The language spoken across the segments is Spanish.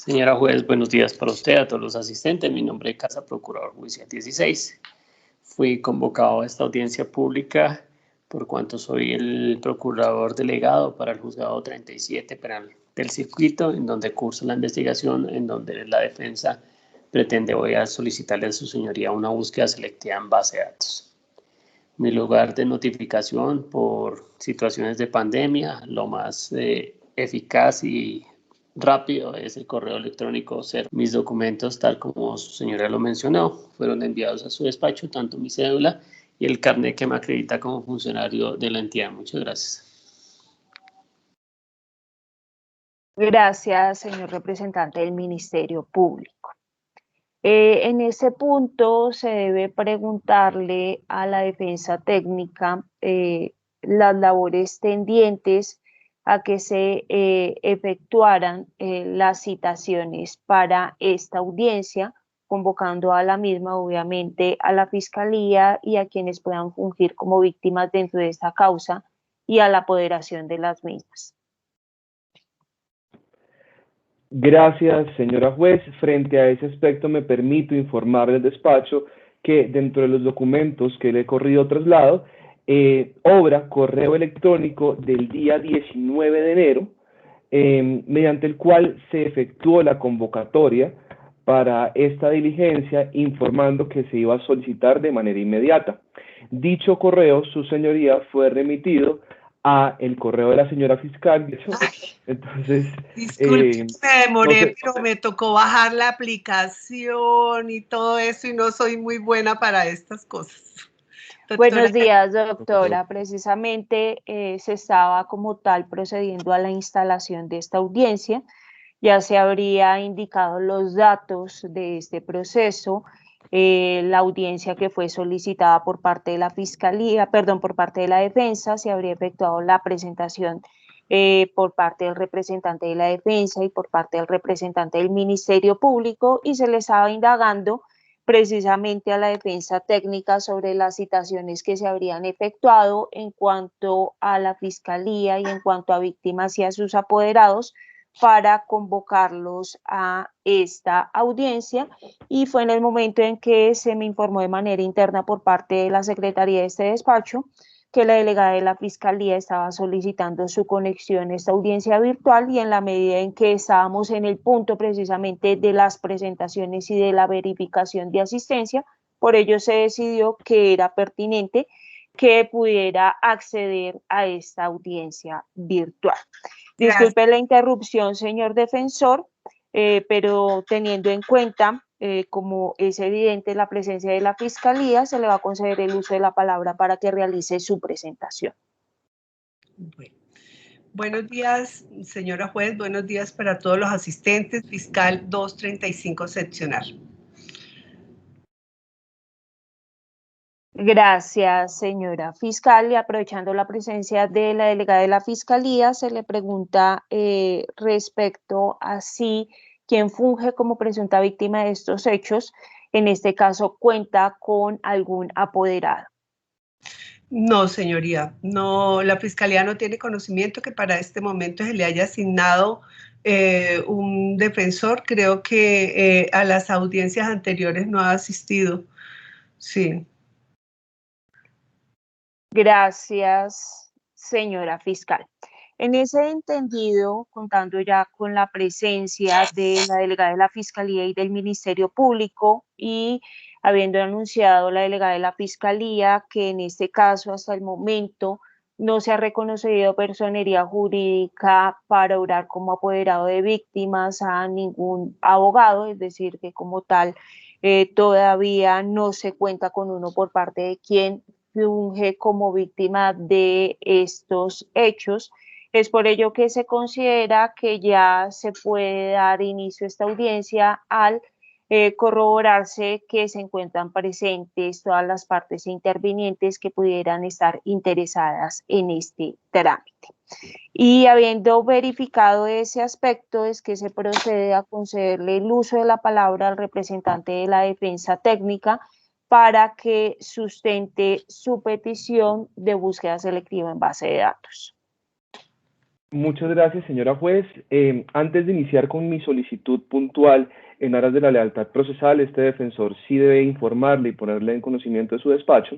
Señora juez, buenos días para usted, a todos los asistentes. Mi nombre es Casa Procurador Judicial 16. Fui convocado a esta audiencia pública por cuanto soy el procurador delegado para el juzgado 37 penal del circuito, en donde curso la investigación, en donde la defensa pretende voy a solicitarle a su señoría una búsqueda selectiva en base de datos. Mi lugar de notificación por situaciones de pandemia, lo más eficaz y rápido es el correo electrónico cero. Mis documentos, tal como su señora lo mencionó, fueron enviados a su despacho, tanto mi cédula y el carnet que me acredita como funcionario de la entidad. Muchas gracias. Gracias, señor representante del Ministerio Público. En ese punto se debe preguntarle a la defensa técnica las labores tendientes a que se efectuaran las citaciones para esta audiencia, convocando a la misma, obviamente, a la Fiscalía y a quienes puedan fungir como víctimas dentro de esta causa y a la apoderación de las mismas. Gracias, señora juez. Frente a ese aspecto, me permito informarle al despacho que dentro de los documentos que le he corrido traslado, obra correo electrónico del día 19 de enero, mediante el cual se efectuó la convocatoria para esta diligencia, informando que se iba a solicitar de manera inmediata. Dicho correo, su señoría, fue remitido a el correo de la señora fiscal. Entonces, disculpe, me demoré, no sé, pero me tocó bajar la aplicación y todo eso y no soy muy buena para estas cosas. Doctora. Buenos días, doctora. Precisamente se estaba como tal procediendo a la instalación de esta audiencia. Ya se habría indicado los datos de este proceso, la audiencia que fue solicitada por parte de la Fiscalía, perdón, por parte de la defensa, se habría efectuado la presentación por parte del representante de la defensa y por parte del representante del Ministerio Público, y se le estaba indagando precisamente a la defensa técnica sobre las citaciones que se habrían efectuado en cuanto a la Fiscalía y en cuanto a víctimas y a sus apoderados, para convocarlos a esta audiencia, y fue en el momento en que se me informó de manera interna por parte de la Secretaría de este despacho que la delegada de la Fiscalía estaba solicitando su conexión a esta audiencia virtual, y en la medida en que estábamos en el punto precisamente de las presentaciones y de la verificación de asistencia, por ello se decidió que era pertinente que pudiera acceder a esta audiencia virtual. Disculpe Gracias. la interrupción, señor defensor, pero teniendo en cuenta, como es evidente la presencia de la Fiscalía, se le va a conceder el uso de la palabra para que realice su presentación. Bueno. Buenos días, señora juez. Buenos días para todos los asistentes. Fiscal 235 seccional. Gracias, señora fiscal. Y aprovechando la presencia de la delegada de la Fiscalía, se le pregunta respecto a si quien funge como presunta víctima de estos hechos, en este caso, cuenta con algún apoderado. No, señoría, no, la Fiscalía no tiene conocimiento que para este momento se le haya asignado un defensor. Creo que a las audiencias anteriores no ha asistido. Sí. Gracias, señora fiscal. En ese entendido, contando ya con la presencia de la delegada de la Fiscalía y del Ministerio Público, y habiendo anunciado la delegada de la Fiscalía que en este caso hasta el momento no se ha reconocido personería jurídica para obrar como apoderado de víctimas a ningún abogado, es decir, que como tal todavía no se cuenta con uno por parte de quien funge como víctima de estos hechos. Es por ello que se considera que ya se puede dar inicio a esta audiencia al corroborarse que se encuentran presentes todas las partes intervinientes que pudieran estar interesadas en este trámite. Y habiendo verificado ese aspecto, es que se procede a concederle el uso de la palabra al representante de la defensa técnica para que sustente su petición de búsqueda selectiva en base de datos. Muchas gracias, señora juez. Antes de iniciar con mi solicitud puntual en aras de la lealtad procesal, este defensor sí debe informarle y ponerle en conocimiento de su despacho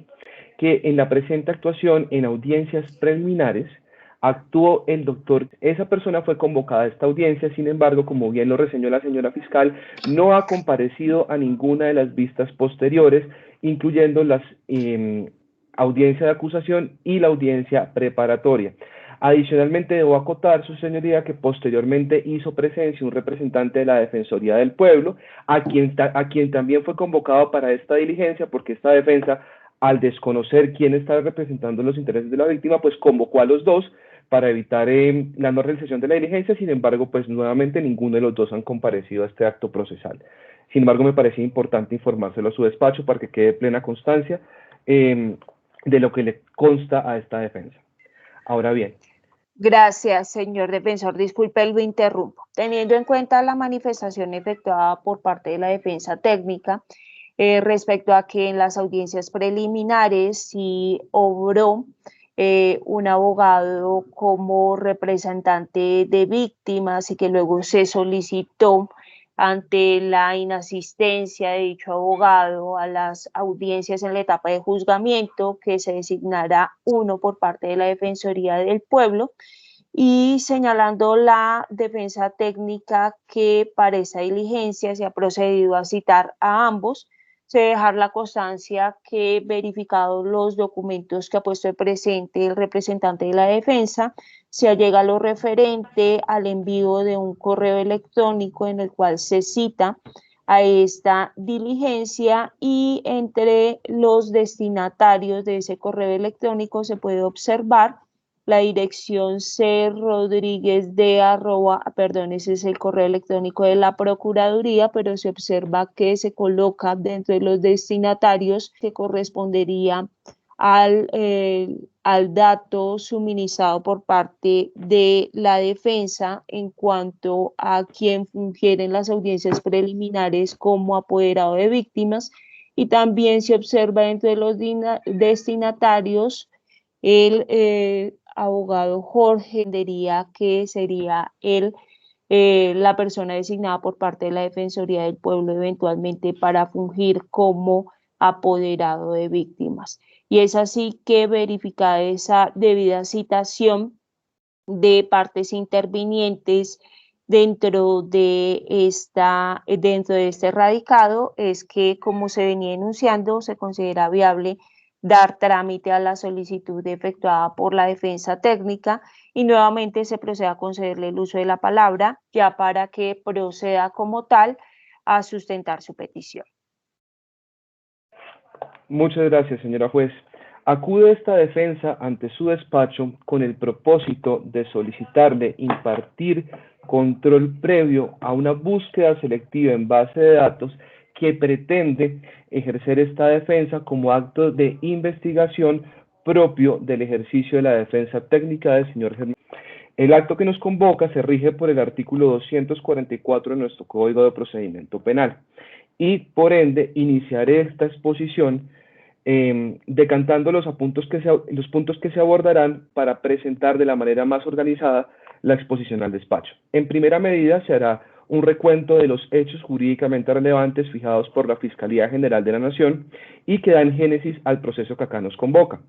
que en la presente actuación en audiencias preliminares actuó el doctor. Esa persona fue convocada a esta audiencia, sin embargo, como bien lo reseñó la señora fiscal, no ha comparecido a ninguna de las vistas posteriores, incluyendo las audiencia de acusación y la audiencia preparatoria. Adicionalmente, debo acotar, su señoría, que posteriormente hizo presencia un representante de la Defensoría del Pueblo, a quien también fue convocado para esta diligencia, porque esta defensa, al desconocer quién está representando los intereses de la víctima, pues convocó a los dos para evitar la no realización de la diligencia. Sin embargo, pues nuevamente ninguno de los dos han comparecido a este acto procesal. Sin embargo, me parecía importante informárselo a su despacho para que quede plena constancia de lo que le consta a esta defensa. Ahora bien. Gracias, señor defensor. Disculpe, lo interrumpo. Teniendo en cuenta la manifestación efectuada por parte de la defensa técnica, respecto a que en las audiencias preliminares sí obró un abogado como representante de víctimas y que luego se solicitó ante la inasistencia de dicho abogado a las audiencias en la etapa de juzgamiento, que se designará uno por parte de la Defensoría del Pueblo, y señalando la defensa técnica que para esa diligencia se ha procedido a citar a ambos, se dejar la constancia que, verificados los documentos que ha puesto de presente el representante de la defensa, se allega lo referente al envío de un correo electrónico en el cual se cita a esta diligencia, y entre los destinatarios de ese correo electrónico se puede observar la dirección @, ese es el correo electrónico de la Procuraduría, pero se observa que se coloca dentro de los destinatarios que correspondería al dato suministrado por parte de la defensa en cuanto a quien fungiera en las audiencias preliminares como apoderado de víctimas, y también se observa dentro de los destinatarios el abogado Jorge, diría que sería la persona designada por parte de la Defensoría del Pueblo eventualmente para fungir como apoderado de víctimas. Y es así que, verificada esa debida citación de partes intervinientes dentro de este radicado, es que, como se venía enunciando, se considera viable dar trámite a la solicitud efectuada por la defensa técnica, y nuevamente se procede a concederle el uso de la palabra ya para que proceda como tal a sustentar su petición. Muchas gracias, señora juez. Acude esta defensa ante su despacho con el propósito de solicitarle impartir control previo a una búsqueda selectiva en base de datos que pretende ejercer esta defensa como acto de investigación propio del ejercicio de la defensa técnica del señor Germán. El acto que nos convoca se rige por el artículo 244 de nuestro Código de Procedimiento Penal, y por ende iniciaré esta exposición decantando los puntos que se abordarán para presentar de la manera más organizada la exposición al despacho. En primera medida, se hará un recuento de los hechos jurídicamente relevantes fijados por la Fiscalía General de la Nación y que dan génesis al proceso que acá nos convoca.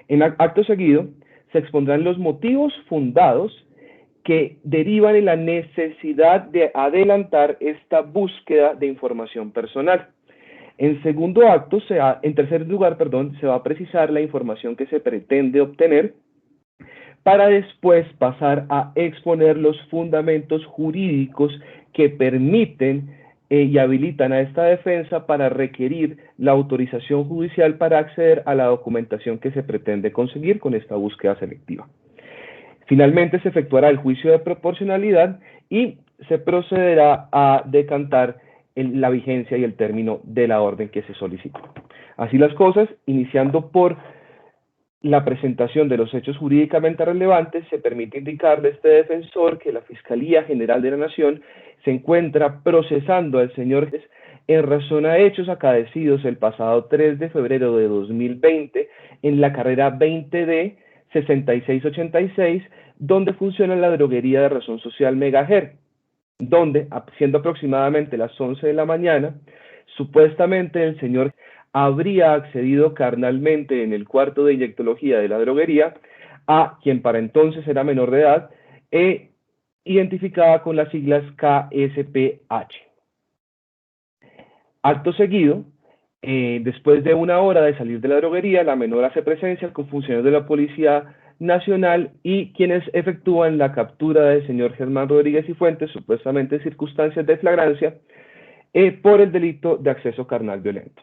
En acto seguido, se expondrán los motivos fundados que derivan en la necesidad de adelantar esta búsqueda de información personal. En tercer lugar, se va a precisar la información que se pretende obtener, para después pasar a exponer los fundamentos jurídicos que permiten y habilitan a esta defensa para requerir la autorización judicial para acceder a la documentación que se pretende conseguir con esta búsqueda selectiva. Finalmente, se efectuará el juicio de proporcionalidad y se procederá a decantar la vigencia y el término de la orden que se solicita. Así las cosas, iniciando por la presentación de los hechos jurídicamente relevantes, se permite indicarle a este defensor que la Fiscalía General de la Nación se encuentra procesando al señor en razón a hechos acaecidos el pasado 3 de febrero de 2020 en la carrera 20D 6686, donde funciona la droguería de razón social Megaher, donde, siendo aproximadamente las 11 de la mañana, supuestamente el señor habría accedido carnalmente en el cuarto de inyectología de la droguería a quien para entonces era menor de edad, identificada con las siglas KSPH. Acto seguido, después de una hora de salir de la droguería, la menor hace presencia con funcionarios de la Policía Nacional y quienes efectúan la captura del señor Germán Rodríguez y Fuentes, supuestamente en circunstancias de flagrancia, por el delito de acceso carnal violento.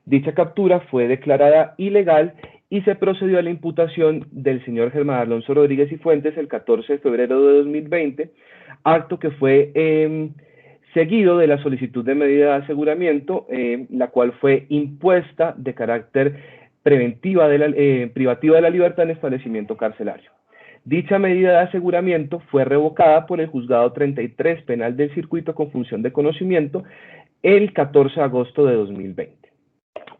Dicha captura fue declarada ilegal y se procedió a la imputación del señor Germán Alonso Rodríguez y Fuentes el 14 de febrero de 2020, acto que fue seguido de la solicitud de medida de aseguramiento, la cual fue impuesta de carácter privativa de la libertad en establecimiento carcelario. Dicha medida de aseguramiento fue revocada por el Juzgado 33 Penal del Circuito con función de conocimiento el 14 de agosto de 2020.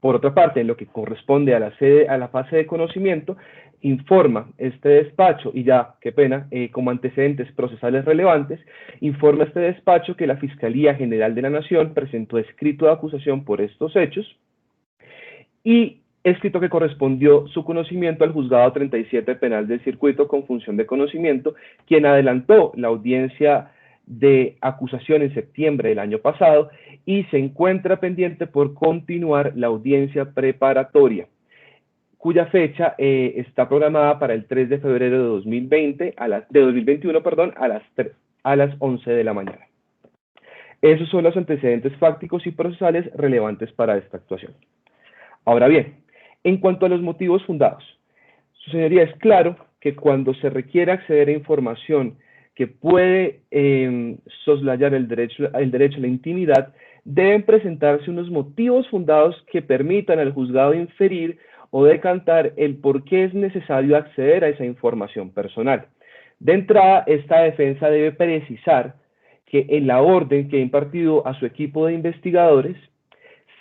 Por otra parte, en lo que corresponde a la fase de conocimiento, informa este despacho, y ya, qué pena, como antecedentes procesales relevantes, informa este despacho que la Fiscalía General de la Nación presentó escrito de acusación por estos hechos y escrito que correspondió su conocimiento al Juzgado 37 Penal del Circuito con función de conocimiento, quien adelantó la audiencia de acusación en septiembre del año pasado y se encuentra pendiente por continuar la audiencia preparatoria, cuya fecha está programada para el 3 de febrero de 2021, a las 11 de la mañana. Esos son los antecedentes fácticos y procesales relevantes para esta actuación. Ahora bien, en cuanto a los motivos fundados, su señoría, es claro que cuando se requiere acceder a información que puede soslayar el derecho a la intimidad, deben presentarse unos motivos fundados que permitan al juzgado inferir o decantar el por qué es necesario acceder a esa información personal. De entrada, esta defensa debe precisar que en la orden que ha impartido a su equipo de investigadores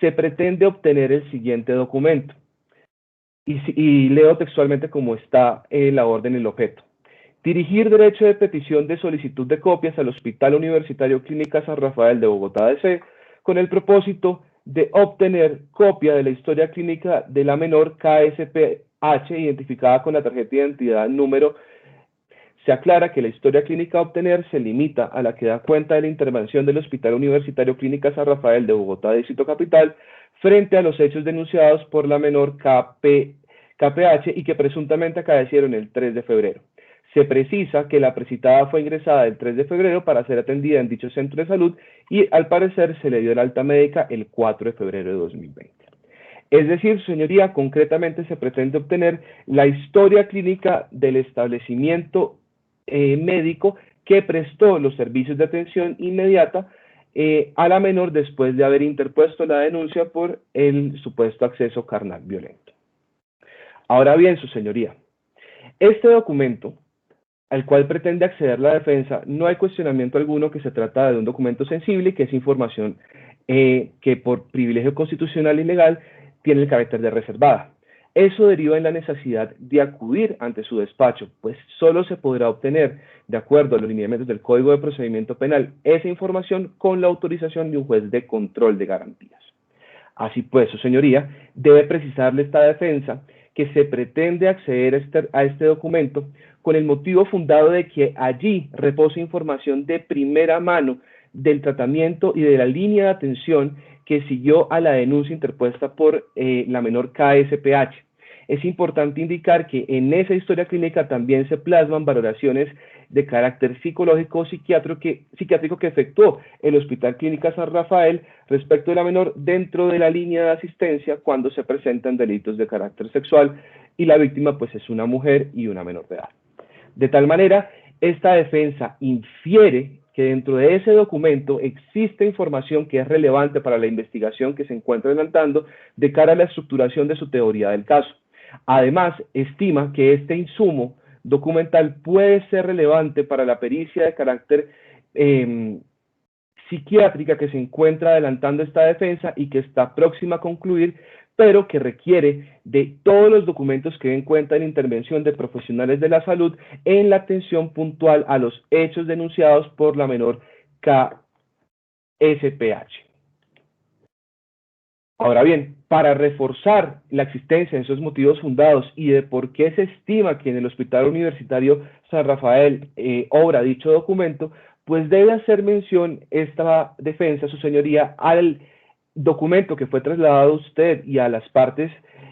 se pretende obtener el siguiente documento. Y leo textualmente como está la orden en el objeto. Dirigir derecho de petición de solicitud de copias al Hospital Universitario Clínica San Rafael de Bogotá, D.C., con el propósito de obtener copia de la historia clínica de la menor KSPH, identificada con la tarjeta de identidad número. Se aclara que la historia clínica a obtener se limita a la que da cuenta de la intervención del Hospital Universitario Clínica San Rafael de Bogotá, Distrito Capital, frente a los hechos denunciados por la menor KPH y que presuntamente acaecieron el 3 de febrero. Se precisa que la precitada fue ingresada el 3 de febrero para ser atendida en dicho centro de salud y al parecer se le dio el alta médica el 4 de febrero de 2020. Es decir, señoría, concretamente se pretende obtener la historia clínica del establecimiento médico que prestó los servicios de atención inmediata a la menor después de haber interpuesto la denuncia por el supuesto acceso carnal violento. Ahora bien, su señoría, este documento al cual pretende acceder la defensa, no hay cuestionamiento alguno que se trata de un documento sensible y que es información que por privilegio constitucional y legal tiene el carácter de reservada. Eso deriva en la necesidad de acudir ante su despacho, pues solo se podrá obtener, de acuerdo a los lineamientos del Código de Procedimiento Penal, esa información con la autorización de un juez de control de garantías. Así pues, su señoría, debe precisarle esta defensa que se pretende acceder a este documento con el motivo fundado de que allí reposa información de primera mano del tratamiento y de la línea de atención que siguió a la denuncia interpuesta por la menor KSPH. Es importante indicar que en esa historia clínica también se plasman valoraciones de carácter psicológico o psiquiátrico que efectuó el Hospital Clínica San Rafael respecto de la menor dentro de la línea de asistencia cuando se presentan delitos de carácter sexual y la víctima pues es una mujer y una menor de edad. De tal manera, esta defensa infiere que dentro de ese documento existe información que es relevante para la investigación que se encuentra adelantando de cara a la estructuración de su teoría del caso. Además, estima que este insumo documental puede ser relevante para la pericia de carácter psiquiátrica que se encuentra adelantando esta defensa y que está próxima a concluir pero que requiere de todos los documentos que den cuenta de la intervención de profesionales de la salud en la atención puntual a los hechos denunciados por la menor KSPH. Ahora bien, para reforzar la existencia de esos motivos fundados y de por qué se estima que en el Hospital Universitario San Rafael obra dicho documento, pues debe hacer mención esta defensa, su señoría, al documento que fue trasladado a usted y a las partes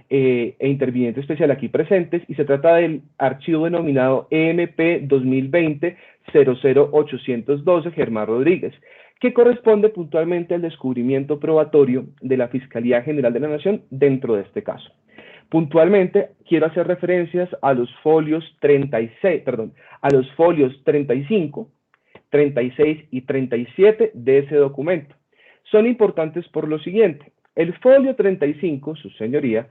e interviniente especial aquí presentes, y se trata del archivo denominado EMP 2020-00812 Germán Rodríguez, que corresponde puntualmente al descubrimiento probatorio de la Fiscalía General de la Nación dentro de este caso. Puntualmente, quiero hacer referencias a los folios 35, 36 y 37 de ese documento. Son importantes por lo siguiente. El folio 35, su señoría,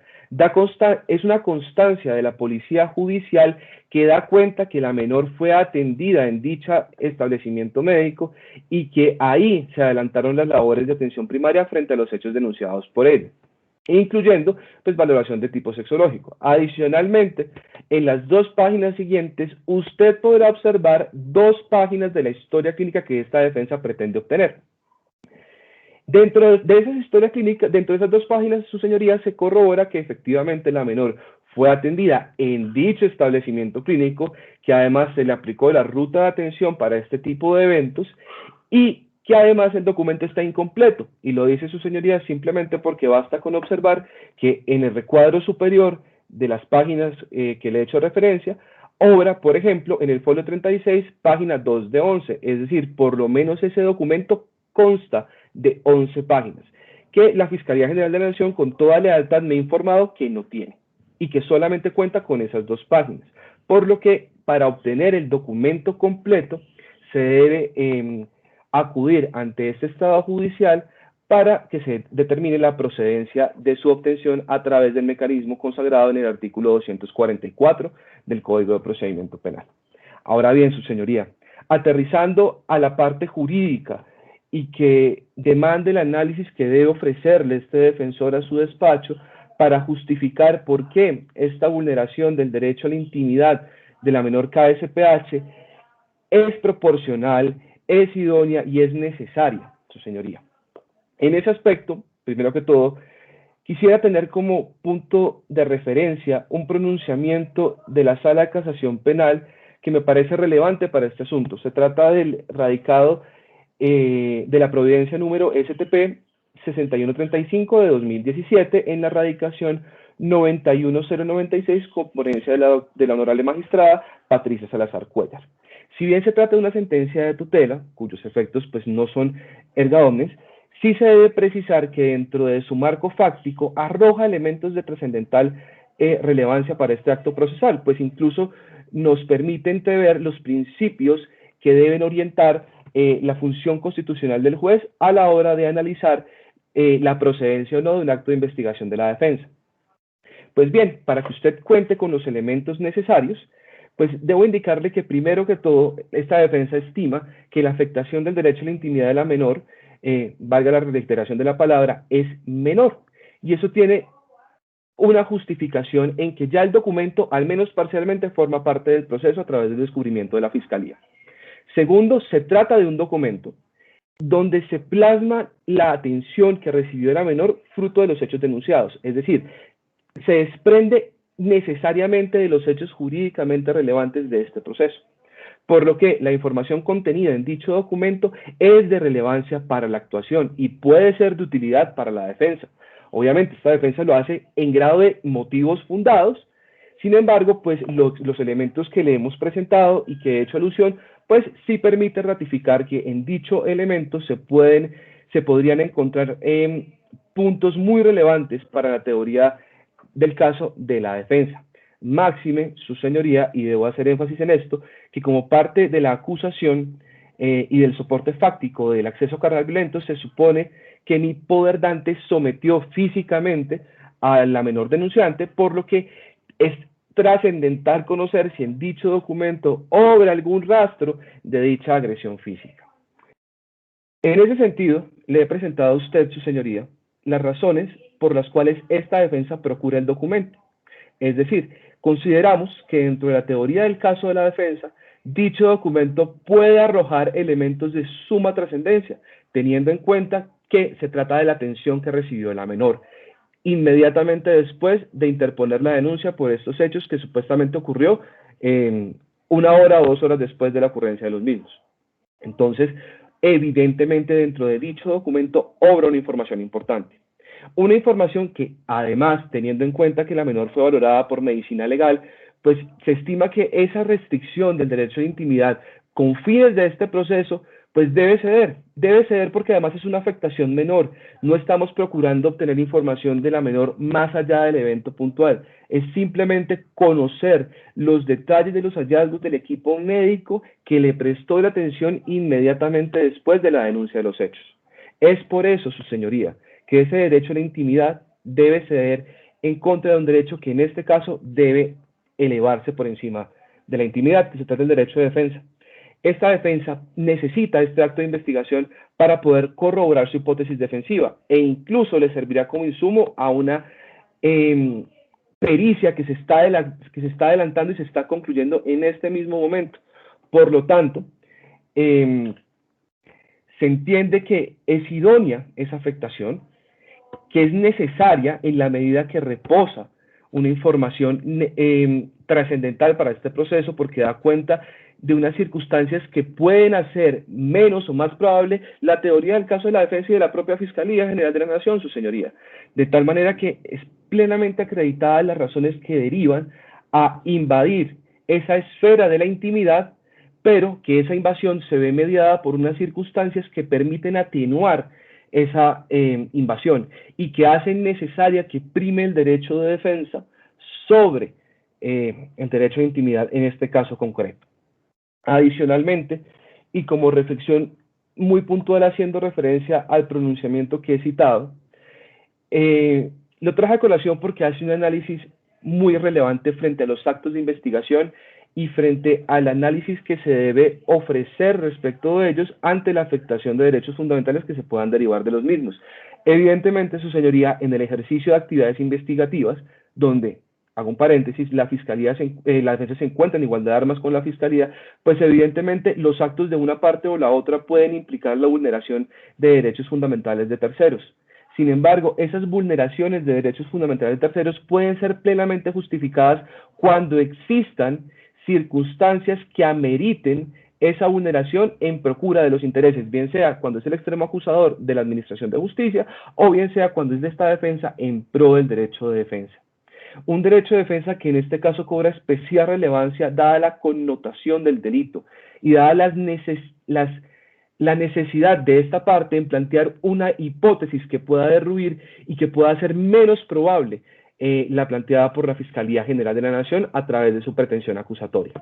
es una constancia de la Policía Judicial que da cuenta que la menor fue atendida en dicho establecimiento médico y que ahí se adelantaron las labores de atención primaria frente a los hechos denunciados por él, incluyendo pues valoración de tipo sexológico. Adicionalmente, en las 2 páginas siguientes, usted podrá observar 2 páginas de la historia clínica que esta defensa pretende obtener. Dentro de esas historias clínicas, dentro de esas 2 páginas, su señoría, se corrobora que efectivamente la menor fue atendida en dicho establecimiento clínico, que además se le aplicó la ruta de atención para este tipo de eventos, y que además el documento está incompleto, y lo dice su señoría simplemente porque basta con observar que en el recuadro superior de las páginas que le he hecho referencia, obra, por ejemplo, en el folio 36, página 2 de 11, es decir, por lo menos ese documento consta de 11 páginas, que la Fiscalía General de la Nación con toda lealtad me ha informado que no tiene, y que solamente cuenta con esas 2 páginas, por lo que para obtener el documento completo se debe acudir ante este estado judicial para que se determine la procedencia de su obtención a través del mecanismo consagrado en el artículo 244 del Código de Procedimiento Penal. Ahora bien, su señoría, aterrizando a la parte jurídica y que demande el análisis que debe ofrecerle este defensor a su despacho para justificar por qué esta vulneración del derecho a la intimidad de la menor KSPH es proporcional, es idónea y es necesaria, su señoría. En ese aspecto, primero que todo, quisiera tener como punto de referencia un pronunciamiento de la Sala de Casación Penal que me parece relevante para este asunto. Se trata del radicado de la providencia número STP 6135 de 2017 en la radicación 91096 con ponencia de la honorable magistrada Patricia Salazar Cuellar. Si bien se trata de una sentencia de tutela, cuyos efectos pues no son erga omnes, sí se debe precisar que dentro de su marco fáctico arroja elementos de trascendental relevancia para este acto procesal, pues incluso nos permite entrever los principios que deben orientar la función constitucional del juez a la hora de analizar la procedencia o no de un acto de investigación de la defensa. Pues bien, para que usted cuente con los elementos necesarios, pues debo indicarle que primero que todo, esta defensa estima que la afectación del derecho a la intimidad de la menor, valga la reiteración de la palabra, es menor. Y eso tiene una justificación en que ya el documento, al menos parcialmente, forma parte del proceso a través del descubrimiento de la Fiscalía. Segundo, se trata de un documento donde se plasma la atención que recibió la menor fruto de los hechos denunciados, es decir, se desprende necesariamente de los hechos jurídicamente relevantes de este proceso, por lo que la información contenida en dicho documento es de relevancia para la actuación y puede ser de utilidad para la defensa. Obviamente esta defensa lo hace en grado de motivos fundados, sin embargo, pues los elementos que le hemos presentado y que he hecho alusión, pues sí permite ratificar que en dicho elemento se podrían encontrar puntos muy relevantes para la teoría del caso de la defensa. Máxime, su señoría, y debo hacer énfasis en esto, que como parte de la acusación y del soporte fáctico del acceso carnal violento, se supone que mi poderdante sometió físicamente a la menor denunciante, por lo que es trascendental conocer si en dicho documento obra algún rastro de dicha agresión física. En ese sentido, le he presentado a usted, su señoría, las razones por las cuales esta defensa procura el documento. Es decir, consideramos que dentro de la teoría del caso de la defensa, dicho documento puede arrojar elementos de suma trascendencia, teniendo en cuenta que se trata de la atención que recibió la menor, inmediatamente después de interponer la denuncia por estos hechos que supuestamente ocurrió 1 hora o 2 horas después de la ocurrencia de los mismos. Entonces, evidentemente dentro de dicho documento obra una información importante. Una información que, además, teniendo en cuenta que la menor fue valorada por medicina legal, pues se estima que esa restricción del derecho de intimidad con fines de este proceso, pues debe ceder porque además es una afectación menor. No estamos procurando obtener información de la menor más allá del evento puntual. Es simplemente conocer los detalles de los hallazgos del equipo médico que le prestó la atención inmediatamente después de la denuncia de los hechos. Es por eso, su señoría, que ese derecho a la intimidad debe ceder en contra de un derecho que en este caso debe elevarse por encima de la intimidad, que se trata del derecho de defensa. Esta defensa necesita este acto de investigación para poder corroborar su hipótesis defensiva e incluso le servirá como insumo a una pericia que se está adelantando y se está concluyendo en este mismo momento. Por lo tanto, se entiende que es idónea esa afectación, que es necesaria en la medida que reposa una información trascendental para este proceso porque da cuenta de unas circunstancias que pueden hacer menos o más probable la teoría del caso de la defensa y de la propia Fiscalía General de la Nación, su señoría, de tal manera que es plenamente acreditada las razones que derivan a invadir esa esfera de la intimidad, pero que esa invasión se ve mediada por unas circunstancias que permiten atenuar esa invasión y que hacen necesaria que prime el derecho de defensa sobre el derecho de intimidad en este caso concreto. Adicionalmente, y como reflexión muy puntual haciendo referencia al pronunciamiento que he citado, lo traje a colación porque hace un análisis muy relevante frente a los actos de investigación y frente al análisis que se debe ofrecer respecto de ellos ante la afectación de derechos fundamentales que se puedan derivar de los mismos. Evidentemente, su señoría, en el ejercicio de actividades investigativas, donde, hago un paréntesis, la defensa se encuentra en igualdad de armas con la Fiscalía, pues evidentemente los actos de una parte o la otra pueden implicar la vulneración de derechos fundamentales de terceros. Sin embargo, esas vulneraciones de derechos fundamentales de terceros pueden ser plenamente justificadas cuando existan circunstancias que ameriten esa vulneración en procura de los intereses, bien sea cuando es el extremo acusador de la Administración de Justicia o bien sea cuando es de esta defensa en pro del derecho de defensa. Un derecho de defensa que en este caso cobra especial relevancia dada la connotación del delito y dada la necesidad de esta parte en plantear una hipótesis que pueda derruir y que pueda ser menos probable la planteada por la Fiscalía General de la Nación a través de su pretensión acusatoria.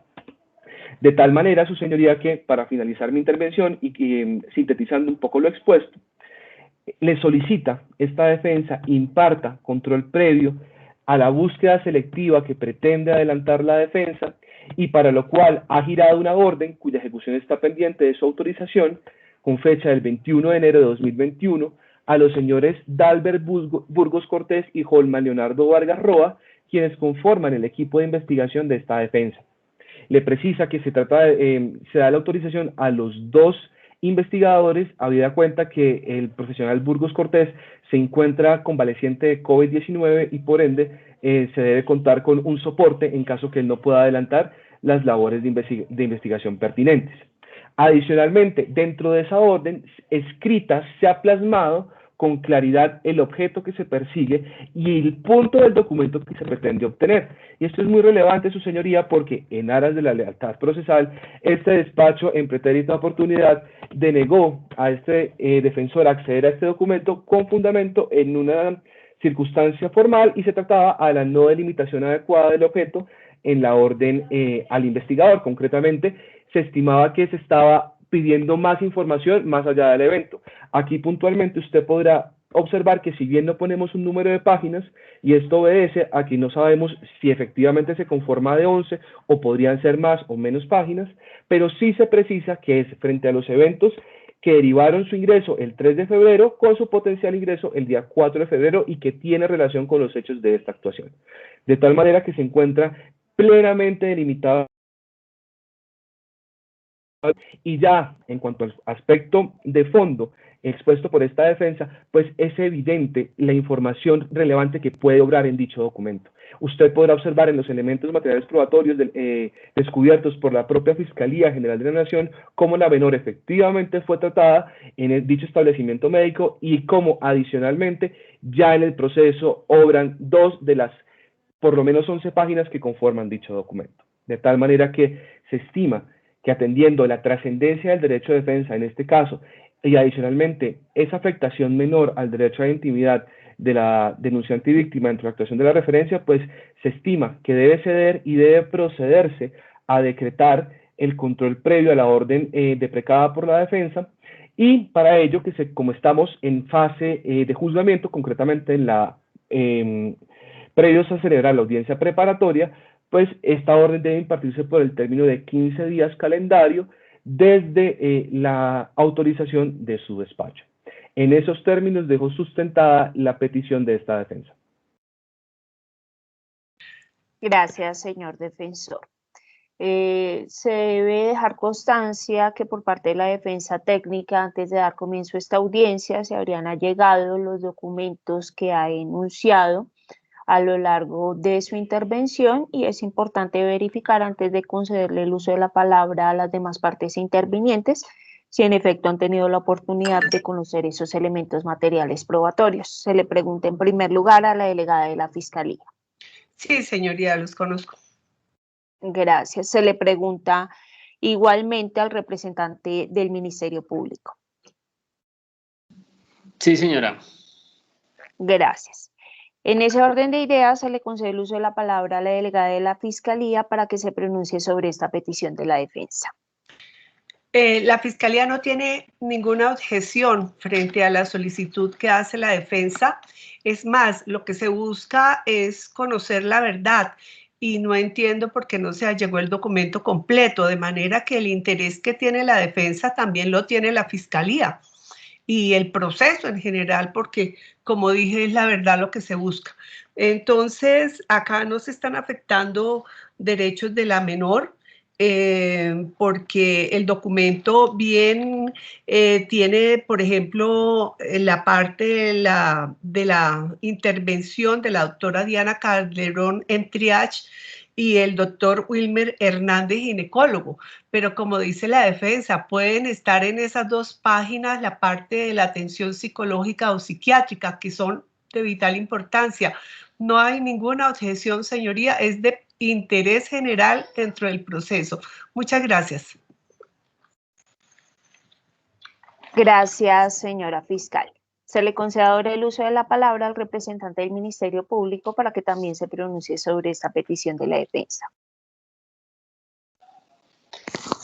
De tal manera, su señoría, que para finalizar mi intervención y sintetizando un poco lo expuesto, le solicita esta defensa imparta control previo a la búsqueda selectiva que pretende adelantar la defensa y para lo cual ha girado una orden cuya ejecución está pendiente de su autorización con fecha del 21 de enero de 2021 a los señores Dalbert Burgos Cortés y Holman Leonardo Vargas Roa, quienes conforman el equipo de investigación de esta defensa. Le precisa que se da la autorización a los dos investigadores, habida cuenta que el profesional Burgos Cortés se encuentra convaleciente de COVID-19 y por ende se debe contar con un soporte en caso que él no pueda adelantar las labores de investigación pertinentes. Adicionalmente, dentro de esa orden escrita se ha plasmado con claridad el objeto que se persigue y el punto del documento que se pretende obtener. Y esto es muy relevante, su señoría, porque en aras de la lealtad procesal, este despacho en pretérita oportunidad denegó a este defensor acceder a este documento con fundamento en una circunstancia formal y se trataba a la no delimitación adecuada del objeto en la orden al investigador. Concretamente, se estimaba que se estaba pidiendo más información más allá del evento. Aquí puntualmente usted podrá observar que si bien no ponemos un número de páginas, y esto obedece a que no sabemos si efectivamente se conforma de 11 o podrían ser más o menos páginas, pero sí se precisa que es frente a los eventos que derivaron su ingreso el 3 de febrero con su potencial ingreso el día 4 de febrero y que tiene relación con los hechos de esta actuación. De tal manera que se encuentra plenamente delimitado. Y ya en cuanto al aspecto de fondo expuesto por esta defensa, pues es evidente la información relevante que puede obrar en dicho documento. Usted podrá observar en los elementos materiales probatorios descubiertos por la propia Fiscalía General de la Nación cómo la menor efectivamente fue tratada en dicho establecimiento médico y cómo adicionalmente ya en el proceso obran 2 de las por lo menos 11 páginas que conforman dicho documento. De tal manera que se estima que atendiendo la trascendencia del derecho de defensa en este caso y adicionalmente esa afectación menor al derecho a la intimidad de la denunciante y víctima dentro de la actuación de la referencia, pues se estima que debe ceder y debe procederse a decretar el control previo a la orden deprecada por la defensa, y para ello, como estamos en fase de juzgamiento, concretamente en la previos a celebrar la audiencia preparatoria, pues esta orden debe impartirse por el término de 15 días calendario desde la autorización de su despacho. En esos términos dejo sustentada la petición de esta defensa. Gracias, señor defensor. Se debe dejar constancia que por parte de la defensa técnica, antes de dar comienzo a esta audiencia, se habrían allegado los documentos que ha enunciado a lo largo de su intervención, y es importante verificar antes de concederle el uso de la palabra a las demás partes intervinientes si en efecto han tenido la oportunidad de conocer esos elementos materiales probatorios. Se le pregunta en primer lugar a la delegada de la Fiscalía. Sí, señoría, los conozco. Gracias. Se le pregunta igualmente al representante del Ministerio Público. Sí, señora. Gracias. En ese orden de ideas, se le concede el uso de la palabra a la delegada de la Fiscalía para que se pronuncie sobre esta petición de la defensa. La Fiscalía no tiene ninguna objeción frente a la solicitud que hace la defensa. Es más, lo que se busca es conocer la verdad y no entiendo por qué no se allegó el documento completo, de manera que el interés que tiene la defensa también lo tiene la Fiscalía y el proceso en general, porque como dije, es la verdad lo que se busca. Entonces, acá no se están afectando derechos de la menor, porque el documento bien tiene, por ejemplo, la parte de la intervención de la doctora Diana Calderón en triage y el doctor Wilmer Hernández, ginecólogo. Pero como dice la defensa, pueden estar en esas 2 páginas la parte de la atención psicológica o psiquiátrica, que son de vital importancia. No hay ninguna objeción, señoría, es de interés general dentro del proceso. Muchas gracias. Gracias, señora fiscal. Se le concede ahora el uso de la palabra al representante del Ministerio Público para que también se pronuncie sobre esta petición de la defensa.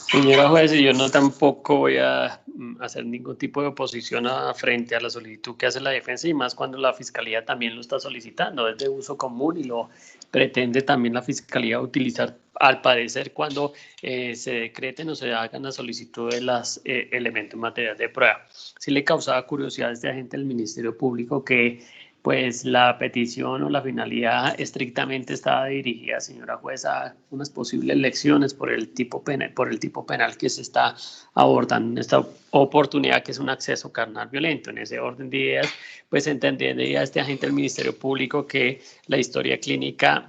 Señora juez, yo no tampoco voy a hacer ningún tipo de oposición frente a la solicitud que hace la defensa, y más cuando la Fiscalía también lo está solicitando. Es de uso común y lo pretende también la Fiscalía utilizar, al parecer, cuando se decreten o se hagan la solicitud de los elementos materiales de prueba. Sí le causaba curiosidad a este agente del Ministerio Público que pues la petición o la finalidad estrictamente estaba dirigida, señora jueza, a unas posibles lecciones por el tipo penal que se está abordando en esta oportunidad, que es un acceso carnal violento. En ese orden de ideas, pues entendería este agente del Ministerio Público que la historia clínica,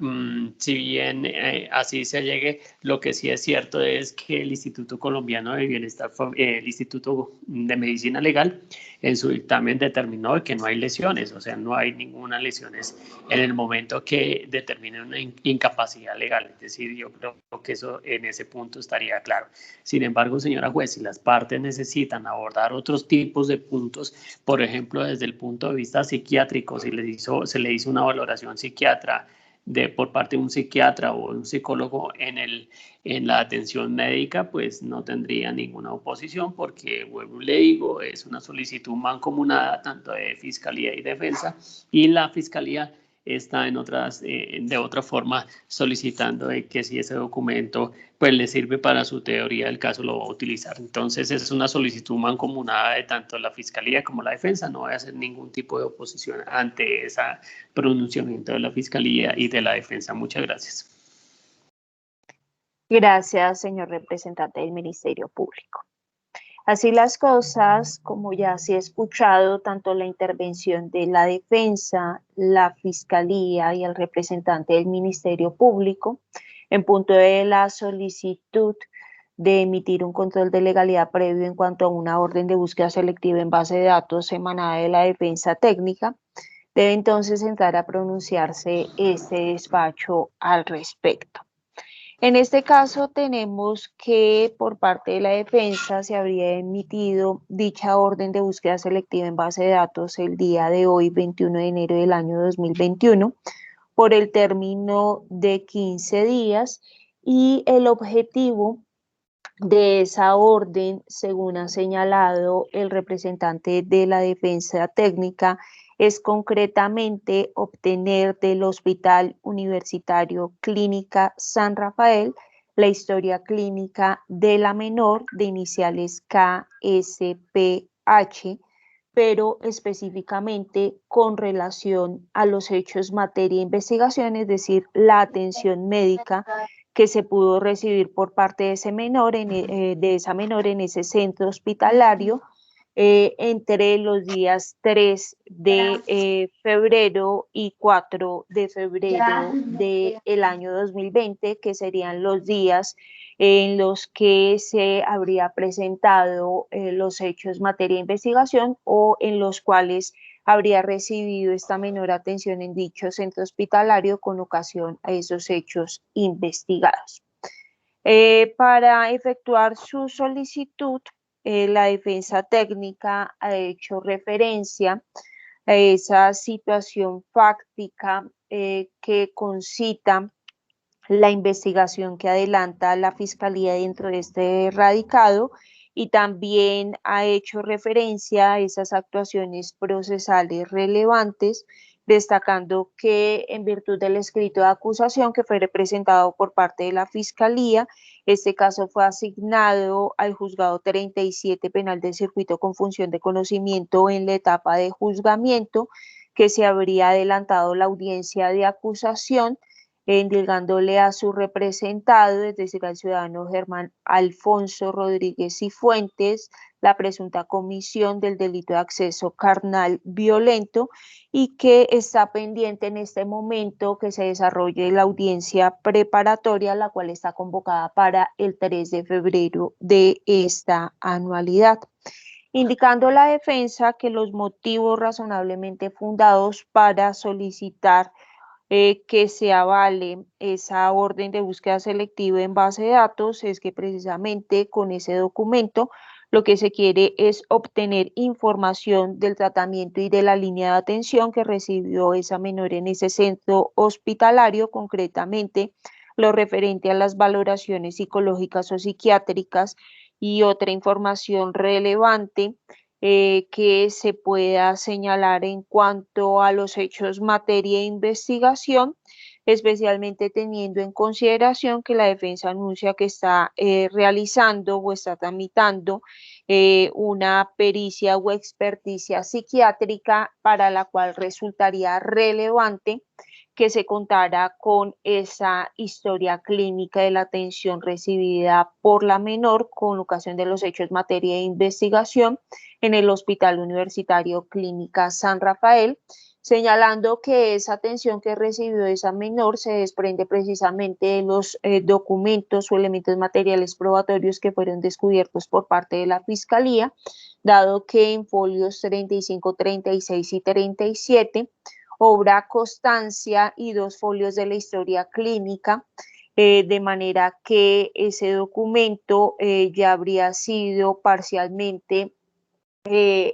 si bien así se llegue, lo que sí es cierto es que el Instituto Colombiano de Bienestar, el Instituto de Medicina Legal, en su dictamen determinó que no hay lesiones, o sea, no hay ninguna lesiones en el momento que determine una incapacidad legal. Es decir, yo creo que eso en ese punto estaría claro. Sin embargo, señora juez, si las partes necesitan abordar otros tipos de puntos, por ejemplo, desde el punto de vista psiquiátrico, se le hizo una valoración psiquiatra por parte de un psiquiatra o un psicólogo en la atención médica, pues no tendría ninguna oposición, porque, vuelvo y le digo, es una solicitud mancomunada tanto de Fiscalía y Defensa, y la Fiscalía está en otras, de otra forma solicitando de que si ese documento pues le sirve para su teoría del caso lo va a utilizar. Entonces es una solicitud mancomunada de tanto la Fiscalía como la Defensa. No voy a hacer ningún tipo de oposición ante ese pronunciamiento de la Fiscalía y de la Defensa. Muchas gracias. Gracias, señor representante del Ministerio Público. Así las cosas, como ya se ha escuchado, tanto la intervención de la Defensa, la Fiscalía y el representante del Ministerio Público, en punto de la solicitud de emitir un control de legalidad previo en cuanto a una orden de búsqueda selectiva en base de datos emanada de la Defensa Técnica, debe entonces entrar a pronunciarse este despacho al respecto. En este caso tenemos que por parte de la defensa se habría emitido dicha orden de búsqueda selectiva en base de datos el día de hoy, 21 de enero del año 2021, por el término de 15 días y el objetivo de esa orden, según ha señalado el representante de la defensa técnica, es concretamente obtener del Hospital Universitario Clínica San Rafael la historia clínica de la menor de iniciales KSPH, pero específicamente con relación a los hechos materia de investigación, es decir, la atención médica que se pudo recibir por parte de esa menor en ese centro hospitalario entre los días 3 de febrero y 4 de febrero del año 2020, que serían los días en los que se habría presentado los hechos materia de investigación o en los cuales habría recibido esta menor atención en dicho centro hospitalario con ocasión a esos hechos investigados. Para efectuar su solicitud, la defensa técnica ha hecho referencia a esa situación fáctica que concita la investigación que adelanta la Fiscalía dentro de este radicado y también ha hecho referencia a esas actuaciones procesales relevantes, destacando que en virtud del escrito de acusación que fue representado por parte de la Fiscalía, este caso fue asignado al juzgado 37 penal del circuito con función de conocimiento en la etapa de juzgamiento, que se habría adelantado la audiencia de acusación, indilgándole a su representado, es decir, al ciudadano Germán Alfonso Rodríguez Cifuentes, la presunta comisión del delito de acceso carnal violento y que está pendiente en este momento que se desarrolle la audiencia preparatoria, la cual está convocada para el 3 de febrero de esta anualidad, indicando la defensa que los motivos razonablemente fundados para solicitar que se avale esa orden de búsqueda selectiva en base de datos es que precisamente con ese documento lo que se quiere es obtener información del tratamiento y de la línea de atención que recibió esa menor en ese centro hospitalario, concretamente lo referente a las valoraciones psicológicas o psiquiátricas y otra información relevante que se pueda señalar en cuanto a los hechos materia de investigación, especialmente teniendo en consideración que la defensa anuncia que está realizando o está tramitando una pericia o experticia psiquiátrica para la cual resultaría relevante que se contara con esa historia clínica de la atención recibida por la menor con ocasión de los hechos materia de investigación en el Hospital Universitario Clínica San Rafael, señalando que esa atención que recibió esa menor se desprende precisamente de los documentos o elementos materiales probatorios que fueron descubiertos por parte de la Fiscalía, dado que en folios 35, 36 y 37 obra constancia y 2 folios de la historia clínica, de manera que ese documento ya habría sido parcialmente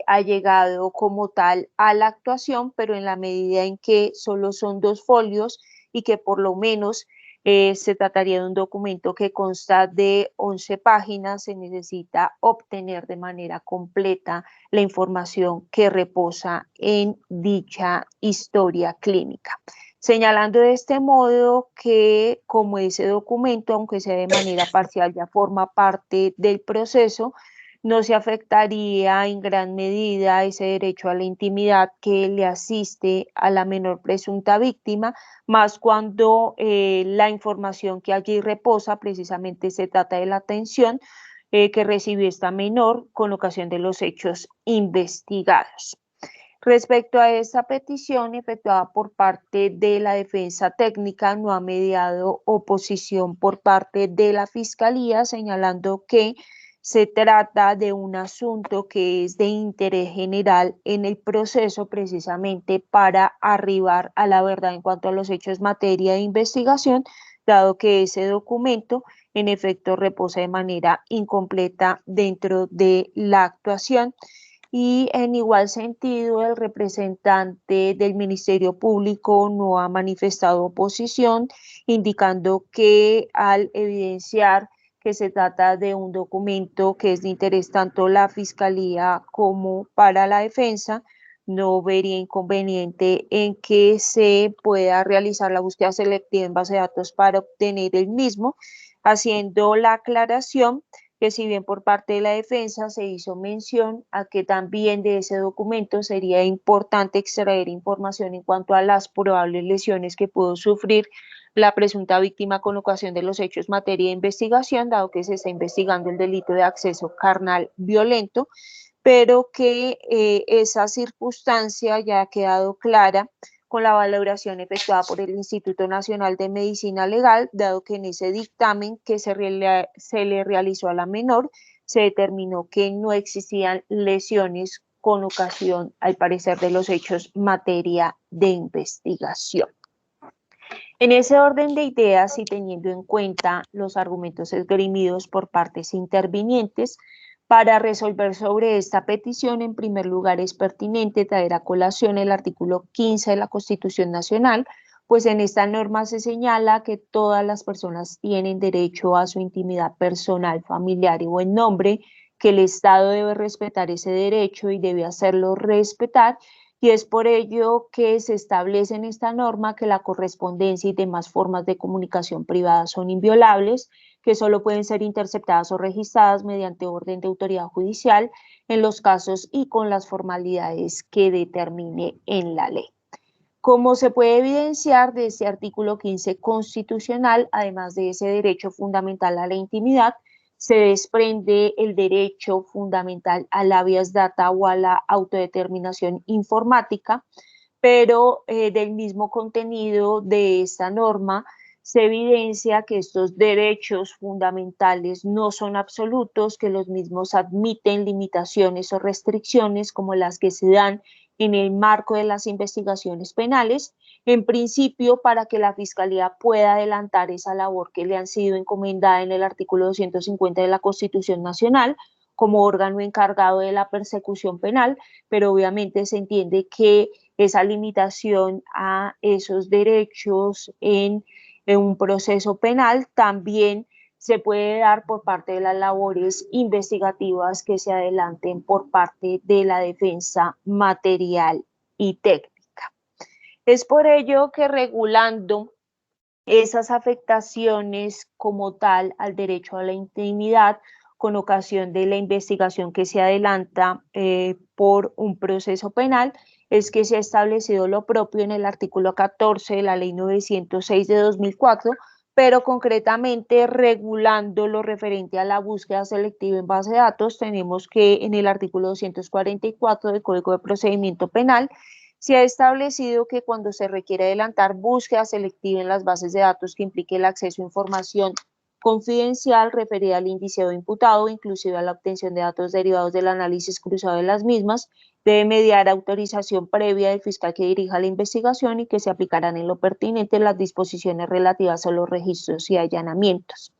allegado como tal a la actuación, pero en la medida en que solo son 2 folios y que por lo menos Se trataría de un documento que consta de 11 páginas. Se necesita obtener de manera completa la información que reposa en dicha historia clínica. Señalando de este modo que como ese documento, aunque sea de manera parcial, ya forma parte del proceso, no se afectaría en gran medida ese derecho a la intimidad que le asiste a la menor presunta víctima, más cuando la información que allí reposa precisamente se trata de la atención que recibió esta menor con ocasión de los hechos investigados. Respecto a esta petición efectuada por parte de la defensa técnica, no ha mediado oposición por parte de la Fiscalía, señalando que se trata de un asunto que es de interés general en el proceso precisamente para arribar a la verdad en cuanto a los hechos materia de investigación, dado que ese documento en efecto reposa de manera incompleta dentro de la actuación. Y en igual sentido, el representante del Ministerio Público no ha manifestado oposición, indicando que al evidenciar que se trata de un documento que es de interés tanto la Fiscalía como para la defensa, no vería inconveniente en que se pueda realizar la búsqueda selectiva en base de datos para obtener el mismo, haciendo la aclaración que si bien por parte de la defensa se hizo mención a que también de ese documento sería importante extraer información en cuanto a las probables lesiones que pudo sufrir la presunta víctima con ocasión de los hechos materia de investigación, dado que se está investigando el delito de acceso carnal violento, pero que esa circunstancia ya ha quedado clara con la valoración efectuada por el Instituto Nacional de Medicina Legal, dado que en ese dictamen que se le realizó a la menor, se determinó que no existían lesiones con ocasión, al parecer, de los hechos materia de investigación. En ese orden de ideas y teniendo en cuenta los argumentos esgrimidos por partes intervinientes, para resolver sobre esta petición, en primer lugar, es pertinente traer a colación el artículo 15 de la Constitución Nacional, pues en esta norma se señala que todas las personas tienen derecho a su intimidad personal, familiar y buen nombre, que el Estado debe respetar ese derecho y debe hacerlo respetar, y es por ello que se establece en esta norma que la correspondencia y demás formas de comunicación privada son inviolables, que solo pueden ser interceptadas o registradas mediante orden de autoridad judicial en los casos y con las formalidades que determine en la ley. Como se puede evidenciar de este artículo 15 constitucional, además de ese derecho fundamental a la intimidad, se desprende el derecho fundamental al habeas data o a la autodeterminación informática, pero del mismo contenido de esta norma se evidencia que estos derechos fundamentales no son absolutos, que los mismos admiten limitaciones o restricciones como las que se dan en el marco de las investigaciones penales, en principio para que la Fiscalía pueda adelantar esa labor que le han sido encomendada en el artículo 250 de la Constitución Nacional como órgano encargado de la persecución penal, pero obviamente se entiende que esa limitación a esos derechos en un proceso penal también se puede dar por parte de las labores investigativas que se adelanten por parte de la defensa material y técnica. Es por ello que regulando esas afectaciones como tal al derecho a la intimidad con ocasión de la investigación que se adelanta por un proceso penal, es que se ha establecido lo propio en el artículo 14 de la Ley 906 de 2004, pero concretamente regulando lo referente a la búsqueda selectiva en base de datos, tenemos que en el artículo 244 del Código de Procedimiento Penal se ha establecido que cuando se requiere adelantar búsqueda selectiva en las bases de datos que implique el acceso a información confidencial referida al indiciado imputado, inclusive a la obtención de datos derivados del análisis cruzado de las mismas, debe mediar autorización previa del fiscal que dirija la investigación y que se aplicarán en lo pertinente las disposiciones relativas a los registros y allanamientos.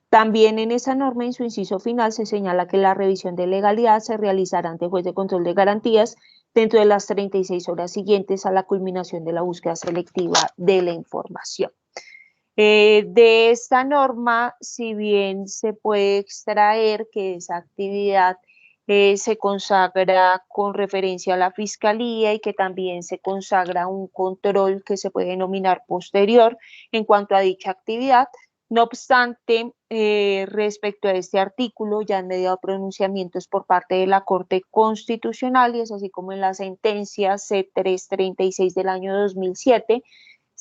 También en esa norma, en su inciso final, se señala que la revisión de legalidad se realizará ante juez de control de garantías dentro de las 36 horas siguientes a la culminación de la búsqueda selectiva de la información. De esta norma, si bien se puede extraer que esa actividad se consagra con referencia a la fiscalía y que también se consagra un control que se puede denominar posterior en cuanto a dicha actividad. No obstante, respecto a este artículo, ya han mediado pronunciamientos por parte de la Corte Constitucional y es así como en la sentencia C336 del año 2007,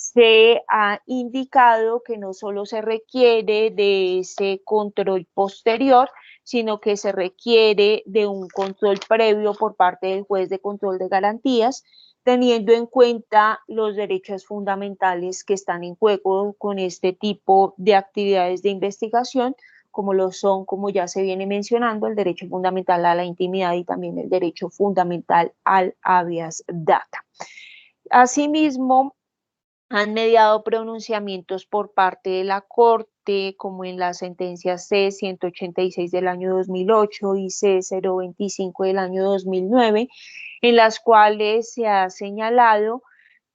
se ha indicado que no solo se requiere de ese control posterior, sino que se requiere de un control previo por parte del juez de control de garantías, teniendo en cuenta los derechos fundamentales que están en juego con este tipo de actividades de investigación, como lo son, como ya se viene mencionando, el derecho fundamental a la intimidad y también el derecho fundamental al habeas data. Asimismo, han mediado pronunciamientos por parte de la Corte, como en las sentencias C-186 del año 2008 y C-025 del año 2009, en las cuales se ha señalado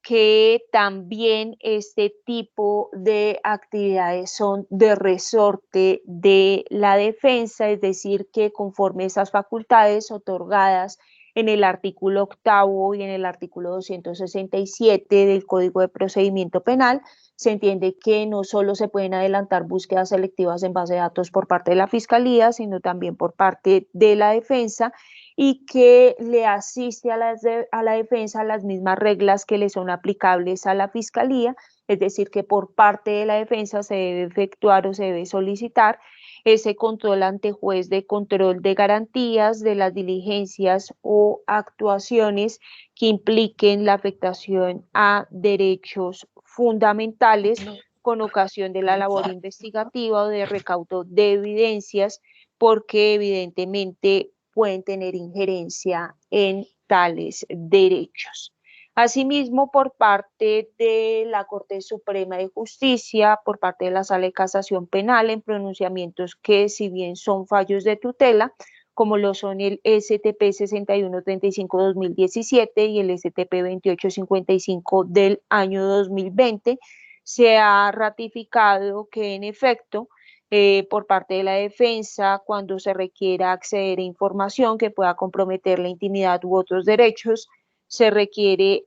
que también este tipo de actividades son de resorte de la defensa, es decir, que conforme esas facultades otorgadas en el artículo 8º y en el artículo 267 del Código de Procedimiento Penal, se entiende que no solo se pueden adelantar búsquedas selectivas en base de datos por parte de la Fiscalía, sino también por parte de la defensa, y que le asiste a la defensa las mismas reglas que le son aplicables a la Fiscalía, es decir, que por parte de la defensa se debe efectuar o se debe solicitar ese control ante juez de control de garantías de las diligencias o actuaciones que impliquen la afectación a derechos fundamentales con ocasión de la labor investigativa o de recaudo de evidencias, porque evidentemente pueden tener injerencia en tales derechos. Asimismo, por parte de la Corte Suprema de Justicia, por parte de la Sala de Casación Penal, en pronunciamientos que, si bien son fallos de tutela, como lo son el STP 6135-2017 y el STP 2855 del año 2020, se ha ratificado que en efecto, por parte de la defensa, cuando se requiera acceder a información que pueda comprometer la intimidad u otros derechos, se requiere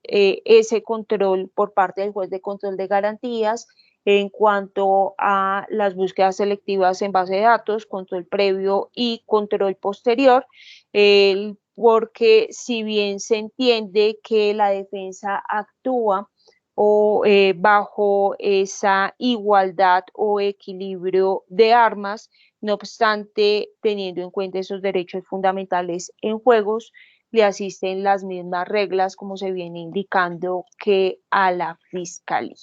ese control por parte del juez de control de garantías en cuanto a las búsquedas selectivas en base de datos, control previo y control posterior, porque si bien se entiende que la defensa actúa bajo esa igualdad o equilibrio de armas, no obstante, teniendo en cuenta esos derechos fundamentales en juegos, le asisten las mismas reglas, como se viene indicando, que a la Fiscalía.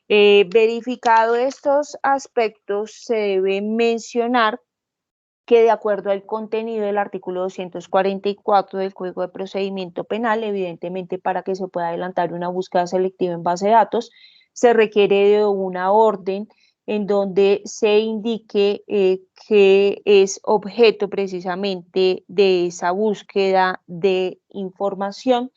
Verificado estos aspectos, se debe mencionar que de acuerdo al contenido del artículo 244 del Código de Procedimiento Penal, evidentemente para que se pueda adelantar una búsqueda selectiva en base de datos, se requiere de una orden en donde se indique que es objeto precisamente de esa búsqueda de información.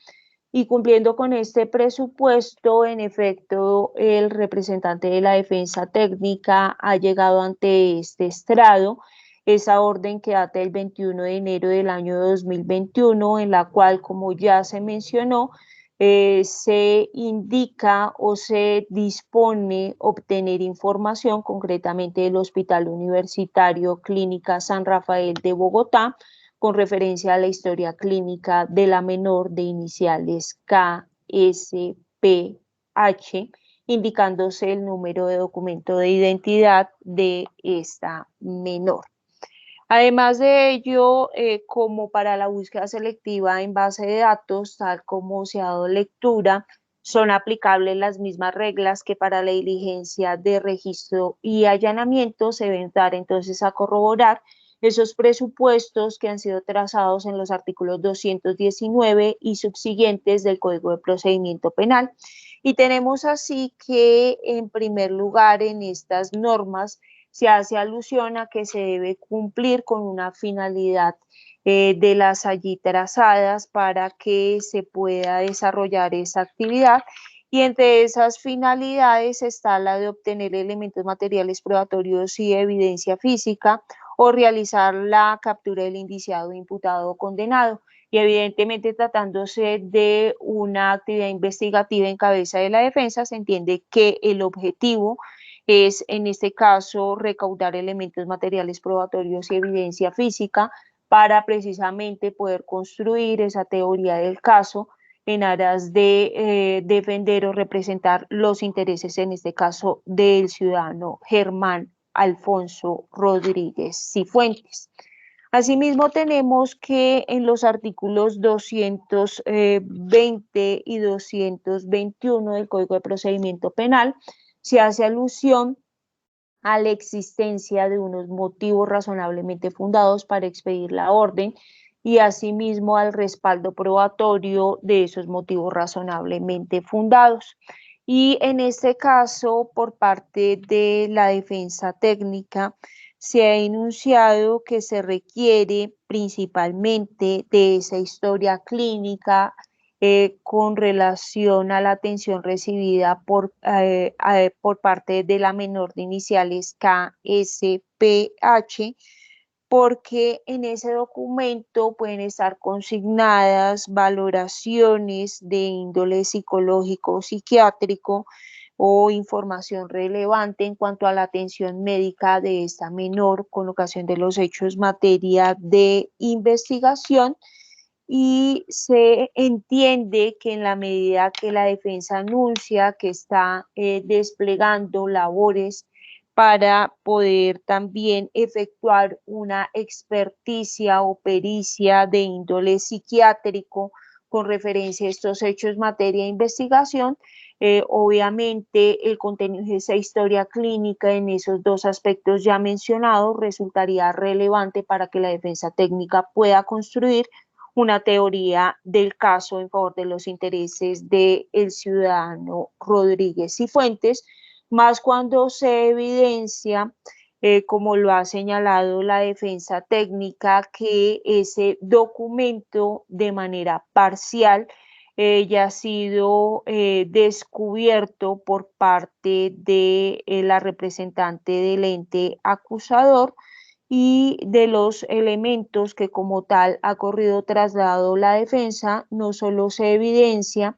Y cumpliendo con este presupuesto, en efecto, el representante de la defensa técnica ha llegado ante este estrado esa orden que data el 21 de enero del año 2021, en la cual, como ya se mencionó, se indica o se dispone obtener información, concretamente del Hospital Universitario Clínica San Rafael de Bogotá, con referencia a la historia clínica de la menor de iniciales KSPH, indicándose el número de documento de identidad de esta menor. Además de ello, como para la búsqueda selectiva en base de datos, tal como se ha dado lectura, son aplicables las mismas reglas que para la diligencia de registro y allanamiento. Se deben dar entonces a corroborar esos presupuestos que han sido trazados en los artículos 219 y subsiguientes del Código de Procedimiento Penal. Y tenemos así que, en primer lugar, en estas normas se hace alusión a que se debe cumplir con una finalidad de las allí trazadas para que se pueda desarrollar esa actividad, y entre esas finalidades está la de obtener elementos materiales probatorios y evidencia física o realizar la captura del indiciado, imputado o condenado. Y evidentemente tratándose de una actividad investigativa en cabeza de la defensa, se entiende que el objetivo es, en este caso, recaudar elementos materiales probatorios y evidencia física para precisamente poder construir esa teoría del caso en aras de defender o representar los intereses, en este caso, del ciudadano Germán Alfonso Rodríguez Cifuentes. Asimismo, tenemos que en los artículos 220 y 221 del Código de Procedimiento Penal se hace alusión a la existencia de unos motivos razonablemente fundados para expedir la orden y asimismo al respaldo probatorio de esos motivos razonablemente fundados. Y en este caso, por parte de la defensa técnica, se ha enunciado que se requiere principalmente de esa historia clínica con relación a la atención recibida por parte de la menor de iniciales KSPH, porque en ese documento pueden estar consignadas valoraciones de índole psicológico, psiquiátrico o información relevante en cuanto a la atención médica de esta menor con ocasión de los hechos materia de investigación, y se entiende que en la medida que la defensa anuncia que está desplegando labores para poder también efectuar una experticia o pericia de índole psiquiátrico con referencia a estos hechos materia de investigación, obviamente el contenido de esa historia clínica en esos dos aspectos ya mencionados resultaría relevante para que la defensa técnica pueda construir una teoría del caso en favor de los intereses del ciudadano Rodríguez Cifuentes, más cuando se evidencia, como lo ha señalado la defensa técnica, que ese documento de manera parcial ya ha sido descubierto por parte de la representante del ente acusador, y de los elementos que como tal ha corrido traslado la defensa, no solo se evidencia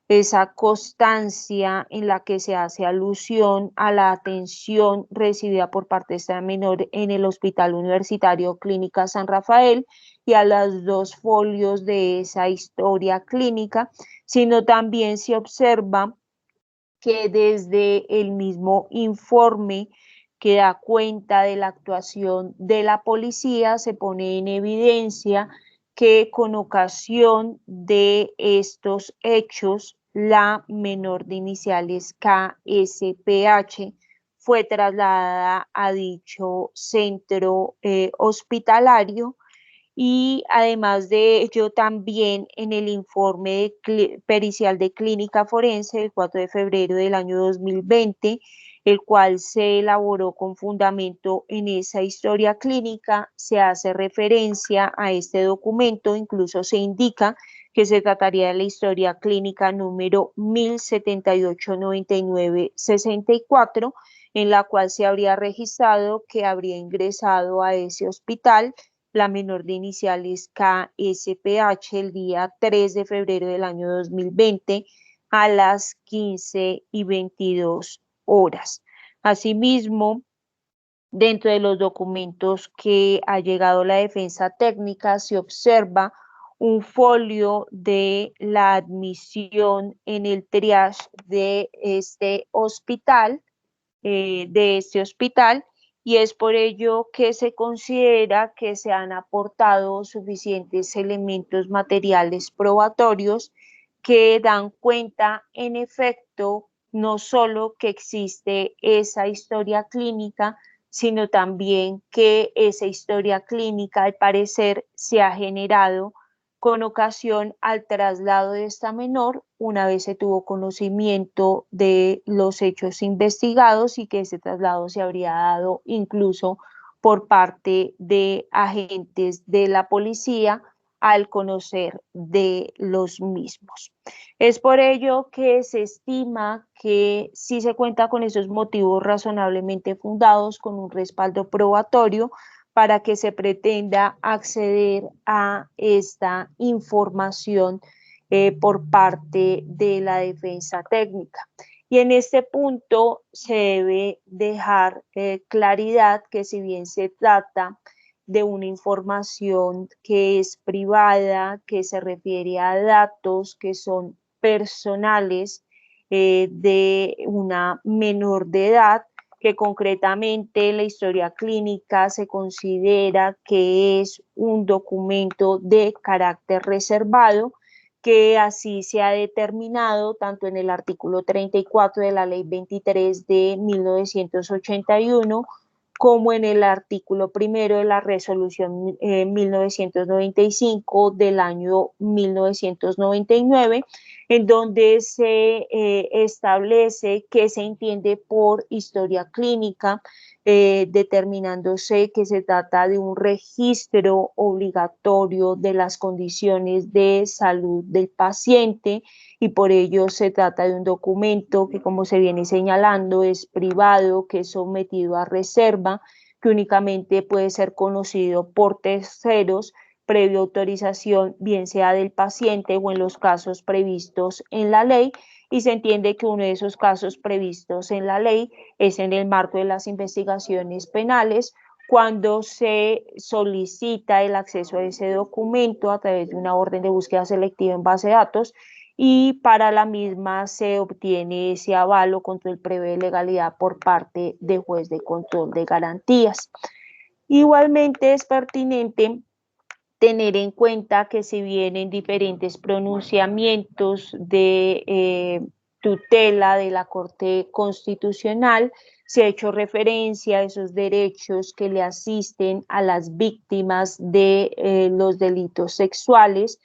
esa constancia en la que se hace alusión a la atención recibida por parte de esta menor en el Hospital Universitario Clínica San Rafael y a los dos folios de esa historia clínica, sino también se observa que desde el mismo informe que da cuenta de la actuación de la policía se pone en evidencia que con ocasión de estos hechos la menor de iniciales KSPH fue trasladada a dicho centro hospitalario, y además de ello también en el informe pericial de clínica forense del 4 de febrero del año 2020, el cual se elaboró con fundamento en esa historia clínica, se hace referencia a este documento, incluso se indica que se trataría de la historia clínica número 1078-99-64, en la cual se habría registrado que habría ingresado a ese hospital la menor de iniciales KSPH el día 3 de febrero del año 2020 a las 15:22 horas. Asimismo, dentro de los documentos que ha llegado la defensa técnica, se observa un folio de la admisión en el triage de este hospital, y es por ello que se considera que se han aportado suficientes elementos materiales probatorios que dan cuenta, en efecto, no solo que existe esa historia clínica, sino también que esa historia clínica, al parecer, se ha generado con ocasión al traslado de esta menor una vez se tuvo conocimiento de los hechos investigados, y que ese traslado se habría dado incluso por parte de agentes de la policía al conocer de los mismos. Es por ello que se estima que si se cuenta con esos motivos razonablemente fundados, con un respaldo probatorio, para que se pretenda acceder a esta información por parte de la defensa técnica. Y en este punto se debe dejar claridad que si bien se trata de una información que es privada, que se refiere a datos que son personales de una menor de edad, que concretamente la historia clínica se considera que es un documento de carácter reservado, que así se ha determinado tanto en el artículo 34 de la Ley 23 de 1981 como en el artículo primero de la Resolución 1995 del año 1999, en donde se establece qué se entiende por historia clínica, determinándose que se trata de un registro obligatorio de las condiciones de salud del paciente, y por ello se trata de un documento que, como se viene señalando, es privado, que es sometido a reserva, que únicamente puede ser conocido por terceros previa autorización, bien sea del paciente o en los casos previstos en la ley, y se entiende que uno de esos casos previstos en la ley es en el marco de las investigaciones penales, cuando se solicita el acceso a ese documento a través de una orden de búsqueda selectiva en base de datos, y para la misma se obtiene ese avalo control previo de legalidad por parte del juez de control de garantías. Igualmente es pertinente tener en cuenta que si bien en diferentes pronunciamientos de tutela de la Corte Constitucional se ha hecho referencia a esos derechos que le asisten a las víctimas de los delitos sexuales,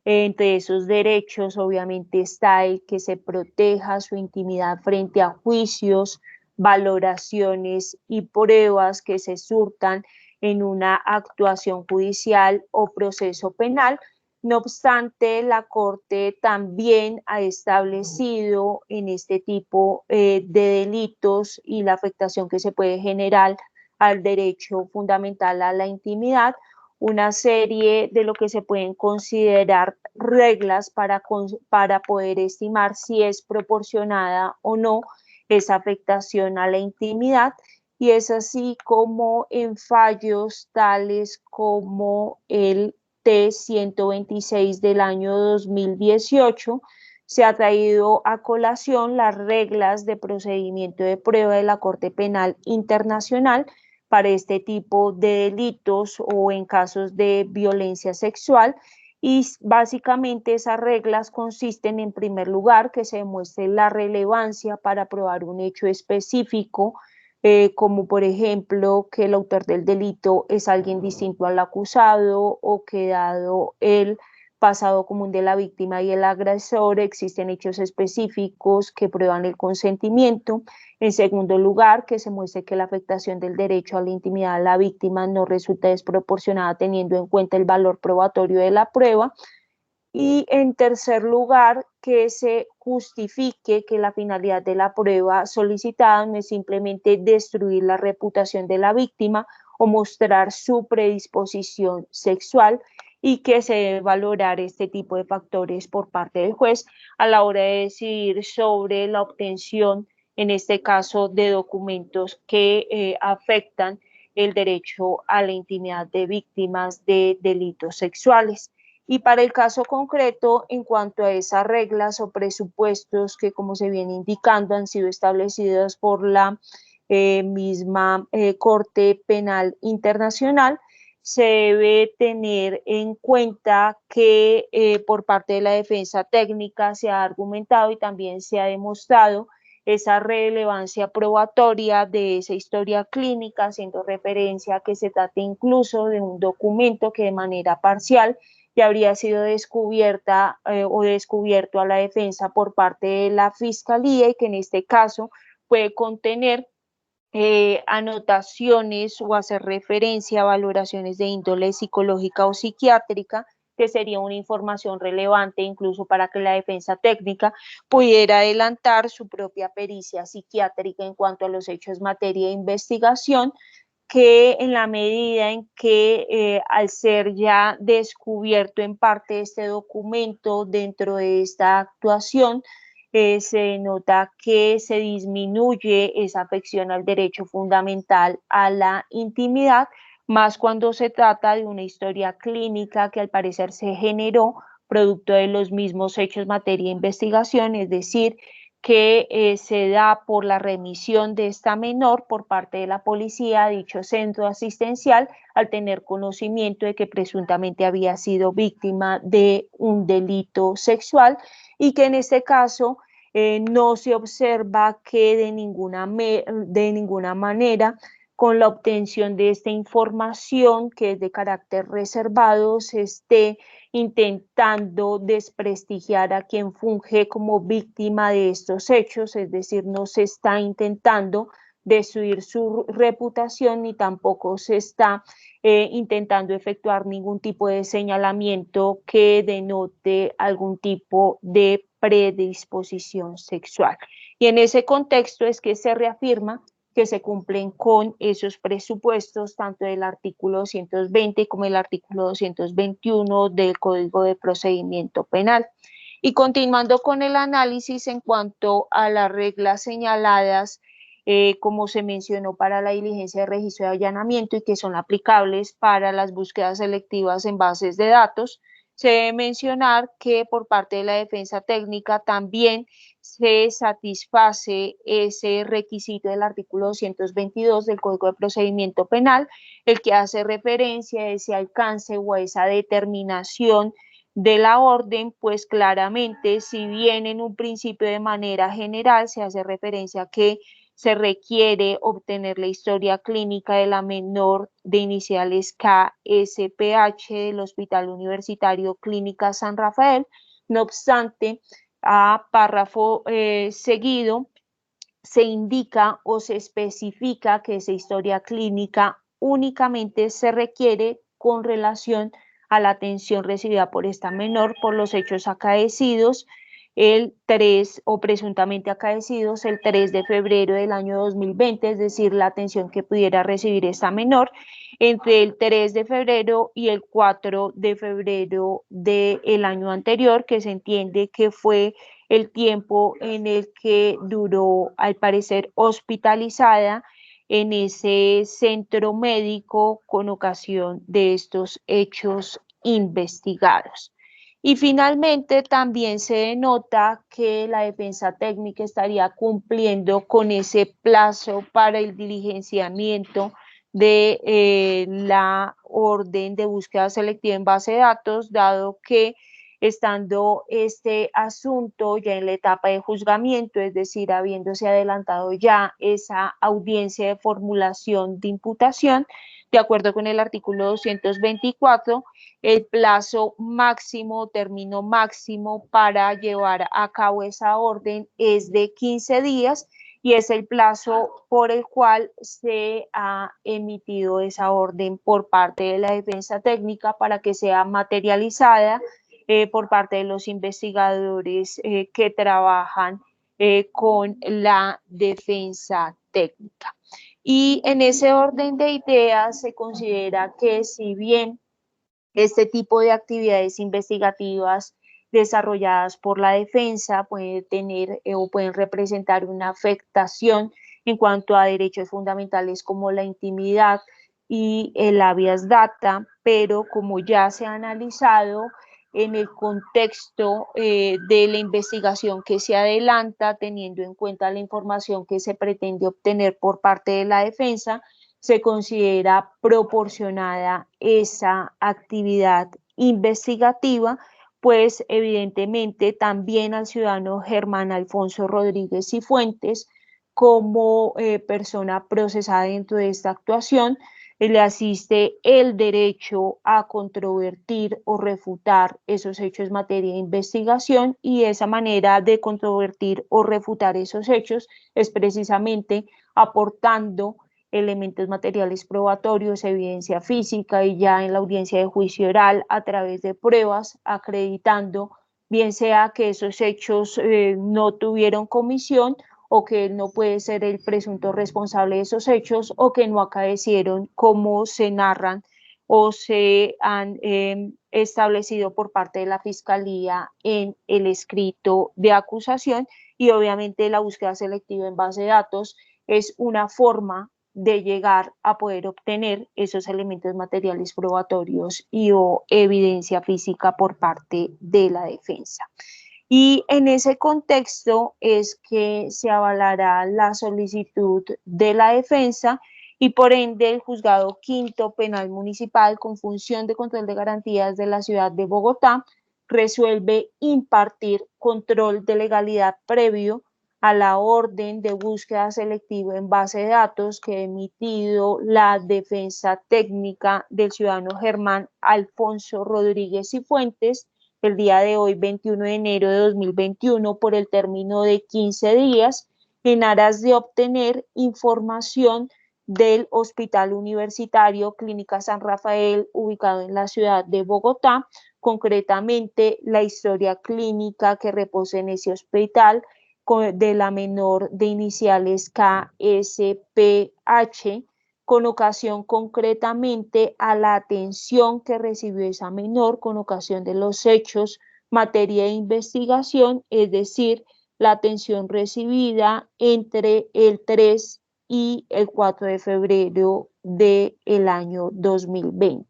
entre esos derechos obviamente está el que se proteja su intimidad frente a juicios, valoraciones y pruebas que se surtan en una actuación judicial o proceso penal. No obstante, la Corte también ha establecido en este tipo de delitos y la afectación que se puede generar al derecho fundamental a la intimidad, una serie de lo que se pueden considerar reglas para poder estimar si es proporcionada o no esa afectación a la intimidad, y es así como en fallos tales como el T-126 del año 2018 se ha traído a colación las reglas de procedimiento de prueba de la Corte Penal Internacional para este tipo de delitos o en casos de violencia sexual, y básicamente esas reglas consisten en primer lugar que se demuestre la relevancia para probar un hecho específico, como por ejemplo que el autor del delito es alguien distinto al acusado, o que dado el pasado común de la víctima y el agresor existen hechos específicos que prueban el consentimiento. En segundo lugar, que se muestre que la afectación del derecho a la intimidad de la víctima no resulta desproporcionada teniendo en cuenta el valor probatorio de la prueba. Y en tercer lugar, que se justifique que la finalidad de la prueba solicitada no es simplemente destruir la reputación de la víctima o mostrar su predisposición sexual, y que se debe valorar este tipo de factores por parte del juez a la hora de decidir sobre la obtención, en este caso, de documentos que afectan el derecho a la intimidad de víctimas de delitos sexuales. Y para el caso concreto, en cuanto a esas reglas o presupuestos que, como se viene indicando, han sido establecidos por la misma Corte Penal Internacional, se debe tener en cuenta que por parte de la defensa técnica se ha argumentado y también se ha demostrado esa relevancia probatoria de esa historia clínica, haciendo referencia a que se trata incluso de un documento que de manera parcial ya habría sido descubierta o descubierto a la defensa por parte de la Fiscalía, y que en este caso puede contener anotaciones o hacer referencia a valoraciones de índole psicológica o psiquiátrica que sería una información relevante incluso para que la defensa técnica pudiera adelantar su propia pericia psiquiátrica en cuanto a los hechos materia de investigación, que en la medida en que al ser ya descubierto en parte este documento dentro de esta actuación, se nota que se disminuye esa afección al derecho fundamental a la intimidad, más cuando se trata de una historia clínica que al parecer se generó producto de los mismos hechos materia de investigación, es decir, que se da por la remisión de esta menor por parte de la policía a dicho centro asistencial al tener conocimiento de que presuntamente había sido víctima de un delito sexual y que en este caso no se observa que de ninguna manera con la obtención de esta información que es de carácter reservado se esté intentando desprestigiar a quien funge como víctima de estos hechos, es decir, no se está intentando destruir su reputación ni tampoco se está intentando efectuar ningún tipo de señalamiento que denote algún tipo de predisposición sexual. Y en ese contexto es que se reafirma que se cumplen con esos presupuestos, tanto del artículo 220 como el artículo 221 del Código de Procedimiento Penal. Y continuando con el análisis en cuanto a las reglas señaladas, como se mencionó para la diligencia de registro de allanamiento y que son aplicables para las búsquedas selectivas en bases de datos, se debe mencionar que por parte de la defensa técnica también se satisface ese requisito del artículo 222 del Código de Procedimiento Penal, el que hace referencia a ese alcance o a esa determinación de la orden, pues claramente, si bien en un principio de manera general se hace referencia a que se requiere obtener la historia clínica de la menor de iniciales KSPH del Hospital Universitario Clínica San Rafael. No obstante, a párrafo seguido se indica o se especifica que esa historia clínica únicamente se requiere con relación a la atención recibida por esta menor por los hechos acaecidos el 3 o presuntamente acaecidos el 3 de febrero del año 2020, es decir, la atención que pudiera recibir esta menor entre el 3 de febrero y el 4 de febrero del año anterior, que se entiende que fue el tiempo en el que duró, al parecer, hospitalizada en ese centro médico con ocasión de estos hechos investigados. Y finalmente también se denota que la defensa técnica estaría cumpliendo con ese plazo para el diligenciamiento de la orden de búsqueda selectiva en base de datos, dado que estando este asunto ya en la etapa de juzgamiento, es decir, habiéndose adelantado ya esa audiencia de formulación de imputación, de acuerdo con el artículo 224, el plazo máximo, término máximo para llevar a cabo esa orden es de 15 días y es el plazo por el cual se ha emitido esa orden por parte de la defensa técnica para que sea materializada por parte de los investigadores que trabajan con la defensa técnica. Y en ese orden de ideas se considera que si bien este tipo de actividades investigativas desarrolladas por la defensa pueden tener o pueden representar una afectación en cuanto a derechos fundamentales como la intimidad y el habeas data, pero como ya se ha analizado en el contexto de la investigación que se adelanta, teniendo en cuenta la información que se pretende obtener por parte de la defensa, se considera proporcionada esa actividad investigativa, pues evidentemente también al ciudadano Germán Alfonso Rodríguez Cifuentes, como persona procesada dentro de esta actuación, le asiste el derecho a controvertir o refutar esos hechos en materia de investigación y esa manera de controvertir o refutar esos hechos es precisamente aportando elementos materiales probatorios, evidencia física y ya en la audiencia de juicio oral a través de pruebas, acreditando bien sea que esos hechos no tuvieron comisión o que él no puede ser el presunto responsable de esos hechos o que no acaecieron como se narran o se han establecido por parte de la Fiscalía en el escrito de acusación. Y obviamente la búsqueda selectiva en base de datos es una forma de llegar a poder obtener esos elementos materiales probatorios y o evidencia física por parte de la defensa. Y en ese contexto es que se avalará la solicitud de la defensa y por ende el Juzgado Quinto Penal Municipal con función de control de garantías de la ciudad de Bogotá resuelve impartir control de legalidad previo a la orden de búsqueda selectiva en base de datos que ha emitido la defensa técnica del ciudadano Germán Alfonso Rodríguez y Fuentes el día de hoy, 21 de enero de 2021, por el término de 15 días, en aras de obtener información del Hospital Universitario Clínica San Rafael, ubicado en la ciudad de Bogotá, concretamente la historia clínica que reposa en ese hospital de la menor de iniciales KSPH, con ocasión concretamente a la atención que recibió esa menor con ocasión de los hechos, materia de investigación, es decir, la atención recibida entre el 3 y el 4 de febrero del año 2020.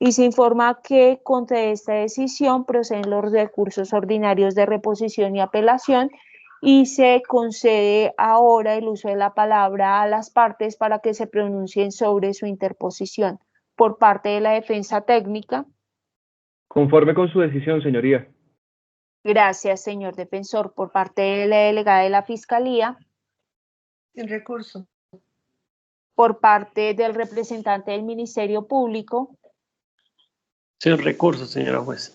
Y se informa que contra esta decisión proceden los recursos ordinarios de reposición y apelación y se concede ahora el uso de la palabra a las partes para que se pronuncien sobre su interposición. Por parte de la defensa técnica. Conforme con su decisión, señoría. Gracias, señor defensor. Por parte de la delegada de la Fiscalía. Sin recurso. Por parte del representante del Ministerio Público. Sin recurso, señora juez.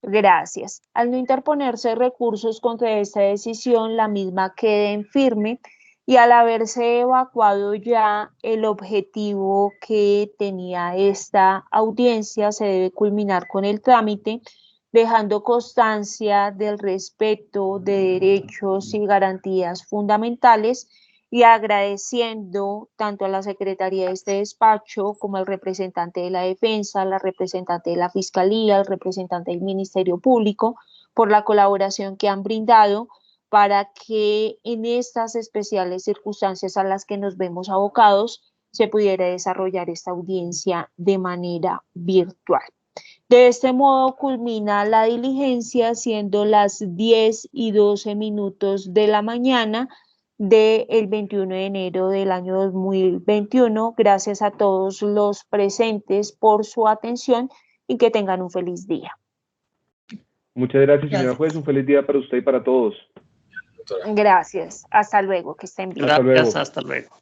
Gracias. Al no interponerse recursos contra esta decisión, la misma queda en firme y al haberse evacuado ya el objetivo que tenía esta audiencia, se debe culminar con el trámite, dejando constancia del respeto de derechos y garantías fundamentales y agradeciendo tanto a la Secretaría de este despacho como al representante de la defensa, la representante de la Fiscalía, el representante del Ministerio Público por la colaboración que han brindado para que en estas especiales circunstancias a las que nos vemos abocados se pudiera desarrollar esta audiencia de manera virtual. De este modo culmina la diligencia siendo las 10:12 de la mañana del 21 de enero del año 2021. Gracias a todos los presentes por su atención y que tengan un feliz día. Muchas gracias, señora juez. Un feliz día para usted y para todos. Gracias. Hasta luego. Que estén bien. Gracias. Hasta luego.